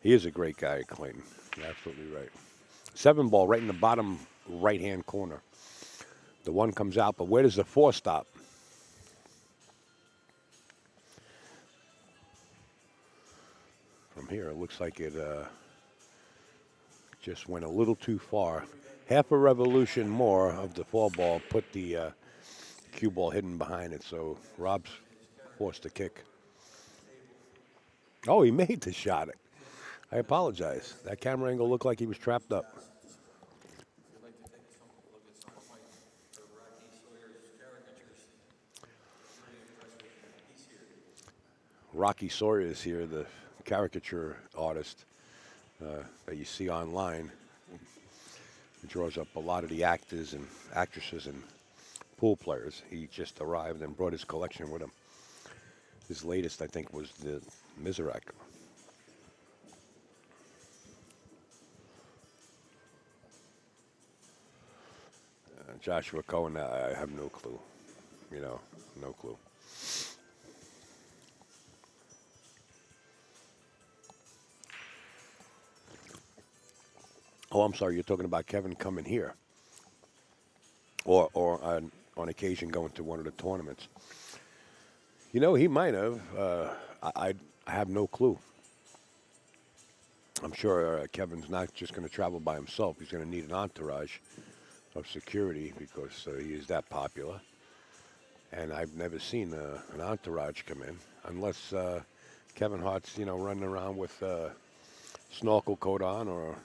He is a great guy, Clayton. You're absolutely right. 7 ball right in the bottom right-hand corner. The 1 comes out, but where does the 4 stop? From here, it looks like it just went a little too far. Half a revolution more of the 4 ball put the cue ball hidden behind it, so Rob's forced to kick. Oh, he made the shot. I apologize. That camera angle looked like he was trapped up. Rocky Sawyer is here, the caricature artist that you see online. He draws up a lot of the actors and actresses and pool players. He just arrived and brought his collection with him. His latest, I think, was the Mizrak. Joshua Cohen, I have no clue. No clue. Oh, I'm sorry. You're talking about Kevin coming here, or on occasion going to one of the tournaments. He might have. I have no clue. I'm sure Kevin's not just going to travel by himself. He's going to need an entourage of security because he is that popular. And I've never seen an entourage come in unless Kevin Hart's, running around with snorkel coat on or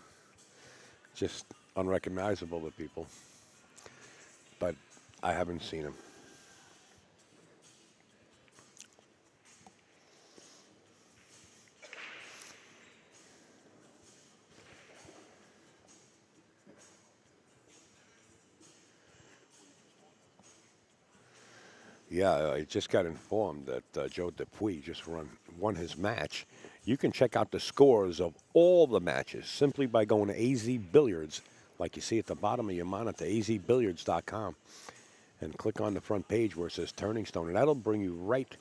just unrecognizable to people. But I haven't seen him. Yeah, I just got informed that Joe Dupuis just won his match. You can check out the scores of all the matches simply by going to AZ Billiards, like you see at the bottom of your monitor, azbilliards.com, and click on the front page where it says Turning Stone, and that'll bring you right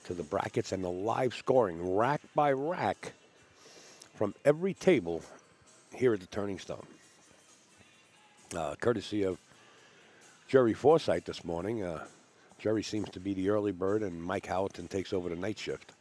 to the brackets and the live scoring, rack by rack, from every table here at the Turning Stone. Courtesy of Jerry Forsythe this morning. Jerry seems to be the early bird, and Mike Houghton takes over the night shift.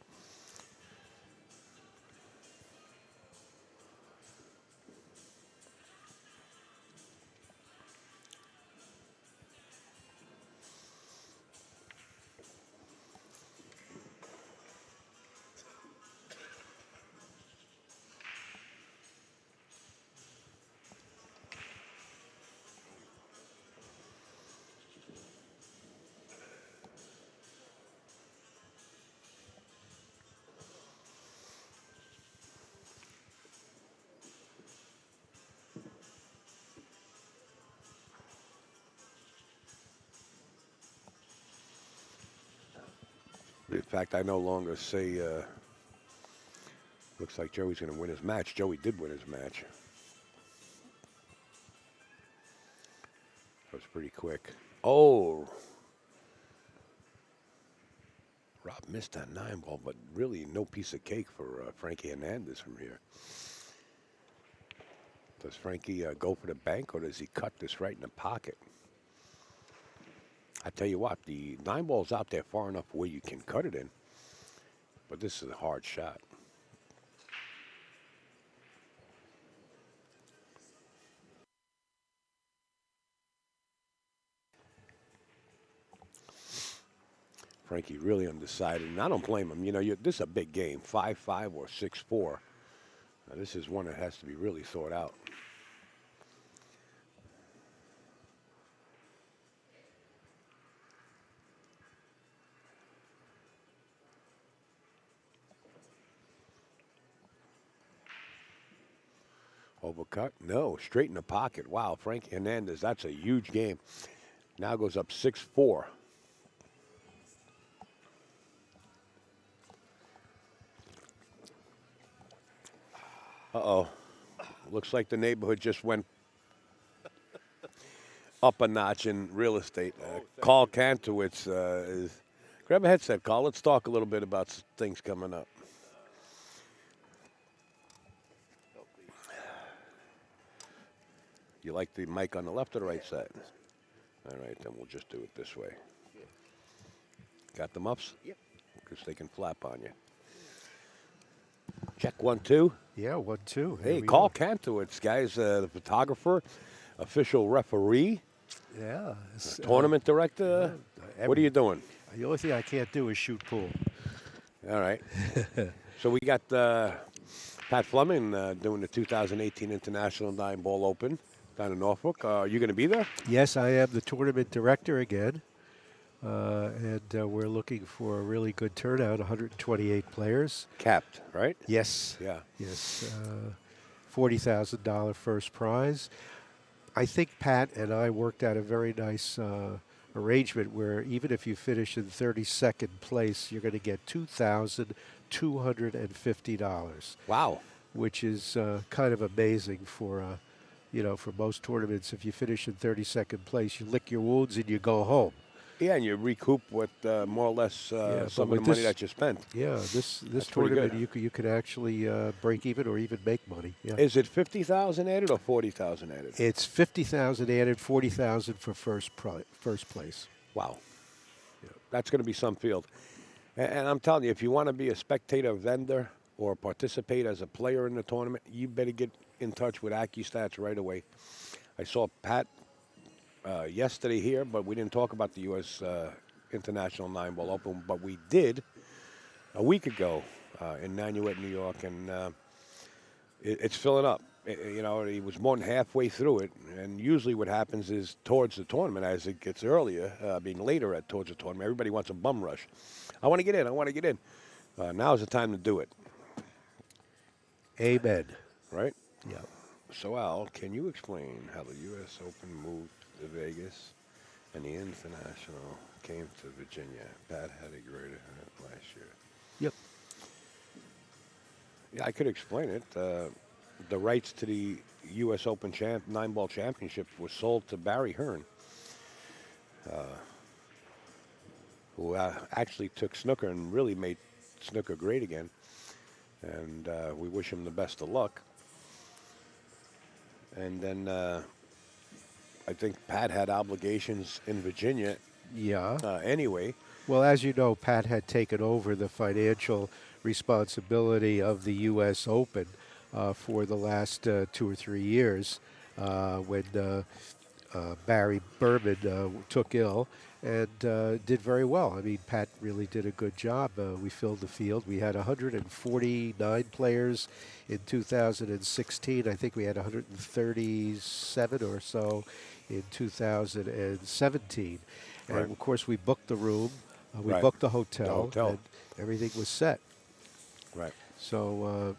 In fact, I no longer say, looks like Joey's going to win his match. Joey did win his match. That was pretty quick. Oh. Rob missed that 9 ball, but really no piece of cake for Frankie Hernandez from here. Does Frankie go for the bank, or does he cut this right in the pocket? I tell you what, the 9 ball's out there far enough where you can cut it in, but this is a hard shot. Frankie really undecided, and I don't blame him. This is a big game, 5-5 or 6-4. Now, this is one that has to be really thought out. Overcut? No, straight in the pocket. Wow, Frankie Hernandez, that's a huge game. Now goes up 6-4. Uh-oh. Looks like the neighborhood just went up a notch in real estate. Carl Kantowitz is... Grab a headset, Carl. Let's talk a little bit about things coming up. You like the mic on the left or the right side? All right, then we'll just do it this way. Got the muffs? Yep. Because they can flap on you. Check 1, 2. Yeah, 1, 2. Hey, Carl Kantowitz, guys, the photographer, official referee, Yeah. tournament director. What are you doing? The only thing I can't do is shoot pool. All right. So we got Pat Fleming doing the 2018 International 9-Ball Open down in Norfolk. Are you going to be there? Yes, I am the tournament director again. And we're looking for a really good turnout, 128 players. Capped, right? Yes. Yeah. Yes. $40,000 first prize. I think Pat and I worked out a very nice arrangement where even if you finish in 32nd place, you're going to get $2,250. Wow. Which is kind of amazing for, for most tournaments. If you finish in 32nd place, you lick your wounds and you go home. Yeah, and you recoup what more or less some of the money that you spent. Yeah, this That's pretty tournament good. you could actually break even or even make money. Yeah. Is it 50,000 added or 40,000 added? It's 50,000 added, 40,000 for first place. Wow. Yeah. That's going to be some field. And I'm telling you, if you want to be a spectator vendor or participate as a player in the tournament, you better get in touch with AccuStats right away. I saw Pat yesterday here, but we didn't talk about the U.S. International 9-Ball Open, but we did a week ago in Nanuet, New York, and it's filling up. He was more than halfway through it, and usually what happens is towards the tournament, as it gets earlier, being later towards the tournament, everybody wants a bum rush. I want to get in. I want to get in. Now's the time to do it. Amen. Right? Yeah. So, Al, can you explain how the U.S. Open moved to Vegas and the International came to Virginia? Pat had a great event last year. Yep. Yeah, I could explain it. The rights to the U.S. Open 9-Ball Championship were sold to Barry Hearn, who actually took snooker and really made snooker great again. And we wish him the best of luck. And then I think Pat had obligations in Virginia. Yeah. Anyway. Well, as you know, Pat had taken over the financial responsibility of the U.S. Open for the last 2 or 3 years when Barry Berman took ill and did very well. I mean, Pat really did a good job. We filled the field. We had 149 players in 2016. I think we had 137 or so in 2017. And, Right. of course, we booked the room. We Right. booked the hotel. hotel. And everything was set. Right. So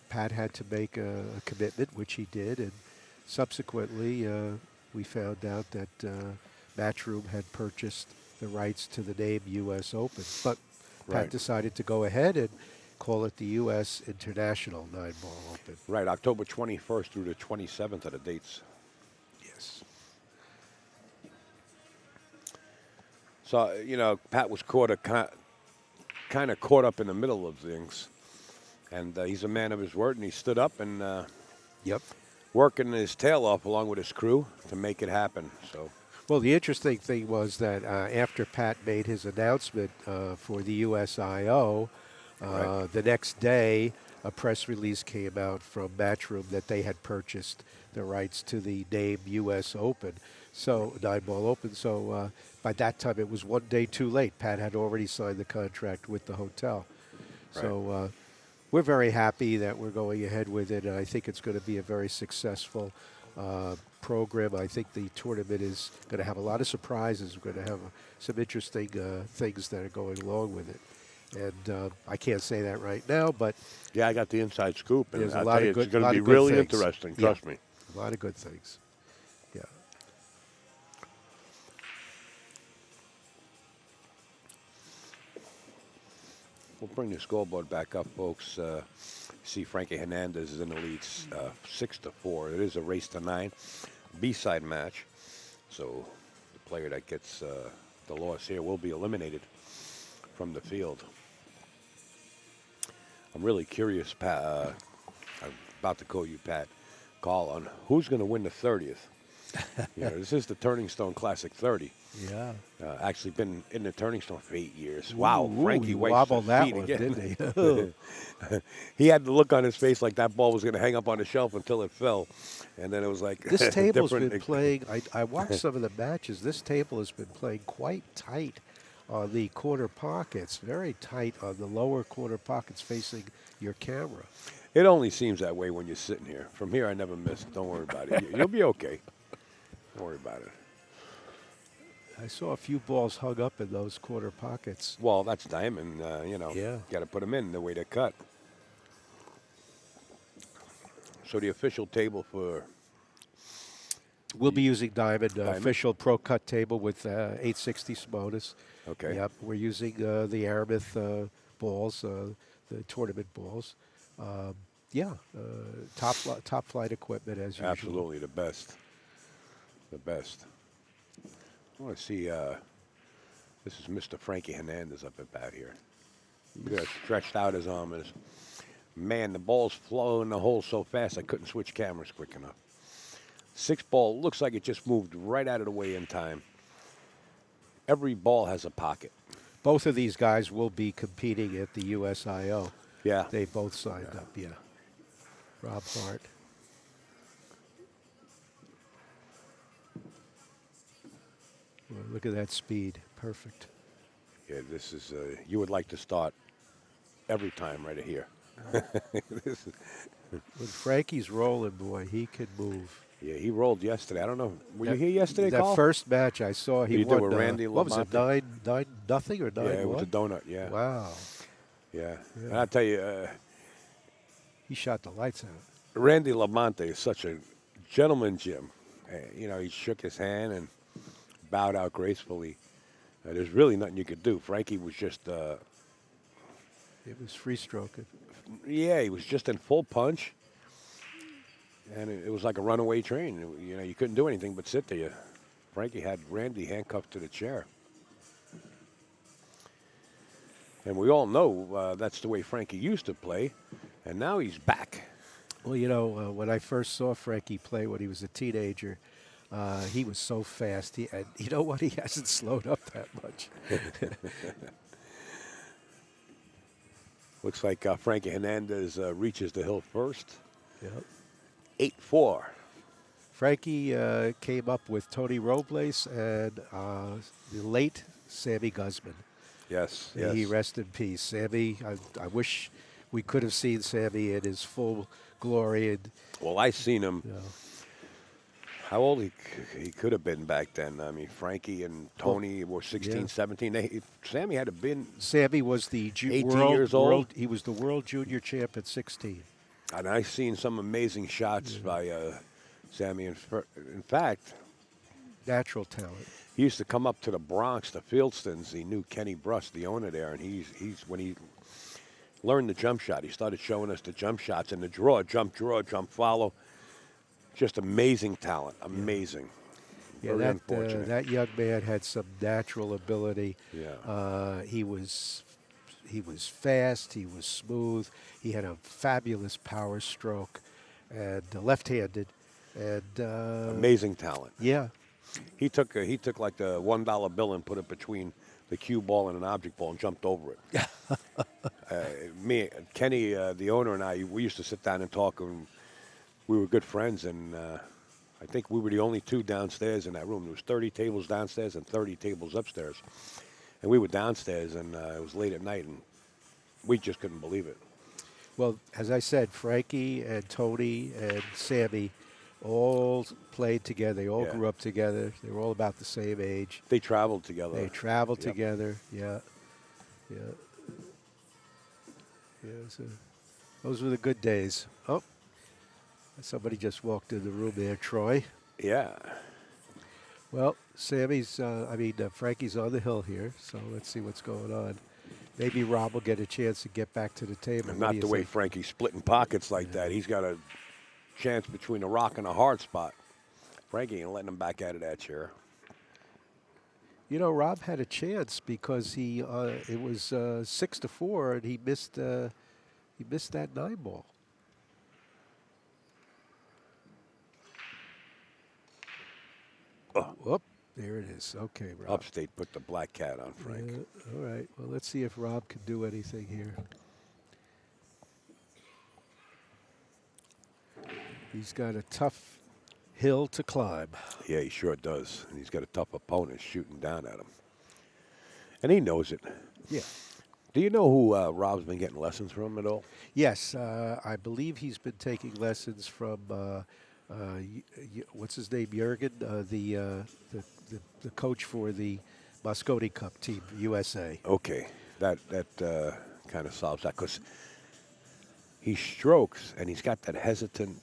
Pat had to make a commitment, which he did. And subsequently, we found out that Matchroom had purchased the rights to the name U.S. Open. But Pat Right. decided to go ahead and call it the U.S. International 9-Ball Open. Right. October 21st through the 27th are the dates. Yes. So, Pat was kind of caught up in the middle of things. And he's a man of his word, and he stood up and Yep. working his tail off along with his crew to make it happen. So, Well, the interesting thing was that after Pat made his announcement for the USIO, Right. the next day a press release came out from Matchroom that they had purchased the rights to the name U.S. Open, so 9-Ball Open. So by that time it was 1 day too late. Pat had already signed the contract with the hotel. Right. So we're very happy that we're going ahead with it, and I think it's going to be a very successful program. I think the tournament is going to have a lot of surprises. We're going to have some interesting things that are going along with it. And I can't say that right now, but yeah, I got the inside scoop. And there's a I'll lot tell you, of good it's going lot to be of good really things. interesting. Yeah, Trust me. a lot of good things. Yeah. We'll bring the scoreboard back up, folks. See Frankie Hernandez is in the lead 6-4. It is a race to 9. B-side match. So the player that gets the loss here will be eliminated from the field. I'm really curious, Pat. I'm about to call you Pat. call on who's going to win the 30th. This is the Turning Stone Classic 30. Yeah. Actually been in the Turning Stone for 8 years. Wow, Frankie he White wobbled that feet one, again. didn't he? He had the look on his face like that ball was going to hang up on the shelf until it fell, and then it was like This table's different. been playing. I watched some of the matches. This table has been playing quite tight on the corner pockets, very tight on the lower corner pockets facing your camera. It only seems that way when you're sitting here. From here, I never miss. Don't worry about it. You'll be okay. Don't worry about it. I saw a few balls hung up in those corner pockets. Well, that's diamond. Yeah. Got to put them in the way they're cut. So the official table for We'll be using Diamond, Diamond? official pro cut table with 860 Simonis. Okay. Yep, we're using the Aramith balls, the tournament balls. Top flight equipment as usual. Absolutely the best. The best. I want to see. This is Mr. Frankie Hernandez up at bat here. Look at that, stretched out his arm. Man, the ball's flowing in the hole so fast I couldn't switch cameras quick enough. 6 ball looks like it just moved right out of the way in time. Every ball has a pocket. Both of these guys will be competing at the USIO. Yeah. They both signed up, yeah. Rob Hart. Well, look at that speed. Perfect. Yeah, this is. You would like to start every time right here. This is, When Frankie's rolling, boy, he can move. yeah, he rolled yesterday. I don't know. Were you here yesterday, That Carl? first match I saw, he You did won. with Randy what was it, Lamont? 9-0 or 9-1? Yeah, it was a donut. Yeah. Wow. Yeah. And I'll tell you, He shot the lights out. Randy Lamont is such a gentleman, Jim. He shook his hand and bowed out gracefully. There's really nothing you could do. Frankie was just, It was free stroking. he was just in full punch. And it was like a runaway train. You couldn't do anything but sit there. Frankie had Randy handcuffed to the chair. And we all know that's the way Frankie used to play. And now he's back. Well, when I first saw Frankie play when he was a teenager, he was so fast. And you know what? He hasn't slowed up that much. Looks like Frankie Hernandez reaches the hill first. Yep. 8-4. Frankie came up with Tony Robles and the late Sammy Guzman. Yes. May he rest in peace. Sammy, I wish we could have seen Sammy in his full glory. And, Well, I seen him. you know, How old he could have been back then. I mean, Frankie and Tony were 16, yeah. 17. Sammy had to been, Sammy was the 18 years old. He was the world junior champ at 16. and I seen some amazing shots by Sammy. In fact, Natural talent. he used to come up to the Bronx, the Fieldstons. He knew Kenny Bruss, the owner there, and he's when he learned the jump shot, he started showing us the jump shots and the draw, jump, follow. Just amazing talent, amazing. Yeah, Very unfortunate. that young man had some natural ability. Yeah. He was fast. He was smooth. He had a fabulous power stroke, and left-handed, and Amazing talent. yeah, He took like the $1 bill and put it between the cue ball and an object ball and jumped over it. Me, Kenny, the owner, and I, we used to sit down and talk, and we were good friends. And I think we were the only two downstairs in that room. There was 30 tables downstairs and 30 tables upstairs, and we were downstairs, and it was late at night, and we just couldn't believe it. Well, as I said, Frankie and Tony and Sammy all played together. They all Yeah. grew up together. They were all about the same age. They traveled together. They traveled Yep. together. Yeah. So those were the good days. Oh, somebody just walked in the room there, Troy. Yeah. Well, Frankie's on the hill here, so let's see what's going on. Maybe Rob will get a chance to get back to the table. And What not do you the way think? Frankie's splitting pockets like that. He's got a chance between a rock and a hard spot. Frankie ain't letting him back out of that chair. Rob had a chance because it was 6-4, and he missed that 9 ball. Whoop, there it is. Okay, Rob. Upstate put the black cat on Frank. All right. Well, let's see if Rob can do anything here. He's got a tough hill to climb. Yeah, he sure does. And he's got a tough opponent shooting down at him. And he knows it. Yeah. Do you know who Rob's been getting lessons from at all? Yes, I believe he's been taking lessons from what's his name, Jurgen, the coach for the Mosconi Cup team, USA. Okay, that kind of solves that because he strokes and he's got that hesitant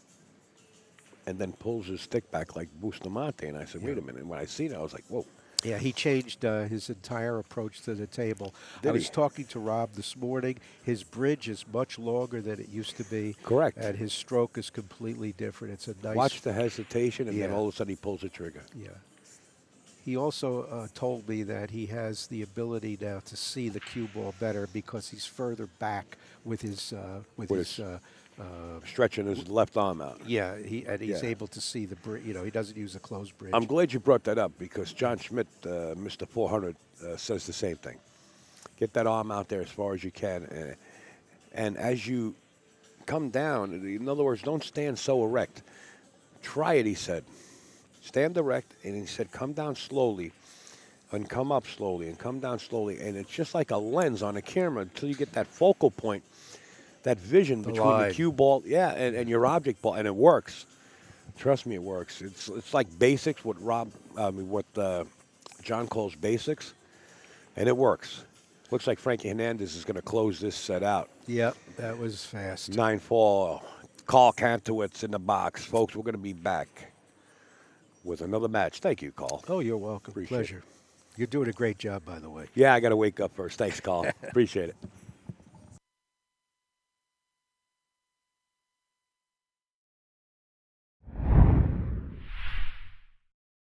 and then pulls his stick back like Bustamante. And I said, wait a minute. And when I seen it, I was like, whoa. Yeah, he changed his entire approach to the table. Did I was he? talking to Rob this morning. His bridge is much longer than it used to be. Correct. And his stroke is completely different. It's a nice... Watch the hesitation, and then Yeah. all of a sudden he pulls the trigger. Yeah. He also told me that he has the ability now to see the cue ball better because he's further back with his Stretching his left arm out. yeah, he's Yeah. able to see the bridge. You know, he doesn't use a closed bridge. I'm glad you brought that up because John Schmidt, Mr. 400, says the same thing. Get that arm out there as far as you can. And as you come down, in other words, don't stand so erect. Try it, he said. Stand erect, and he said, come down slowly and come up slowly and come down slowly. And it's just like a lens on a camera until you get that focal point, that vision between line. the cue ball, and your object ball, and it works. Trust me, it works. It's like basics, what John calls basics, and it works. Looks like Frankie Hernandez is going to close this set out. Yep, that was fast. 9-4. Carl Kantowitz in the box. Folks, we're going to be back with another match. Thank you, Carl. Oh, you're welcome. Appreciate Pleasure. You're doing a great job, by the way. Yeah, I got to wake up first. Thanks, Carl. Appreciate it.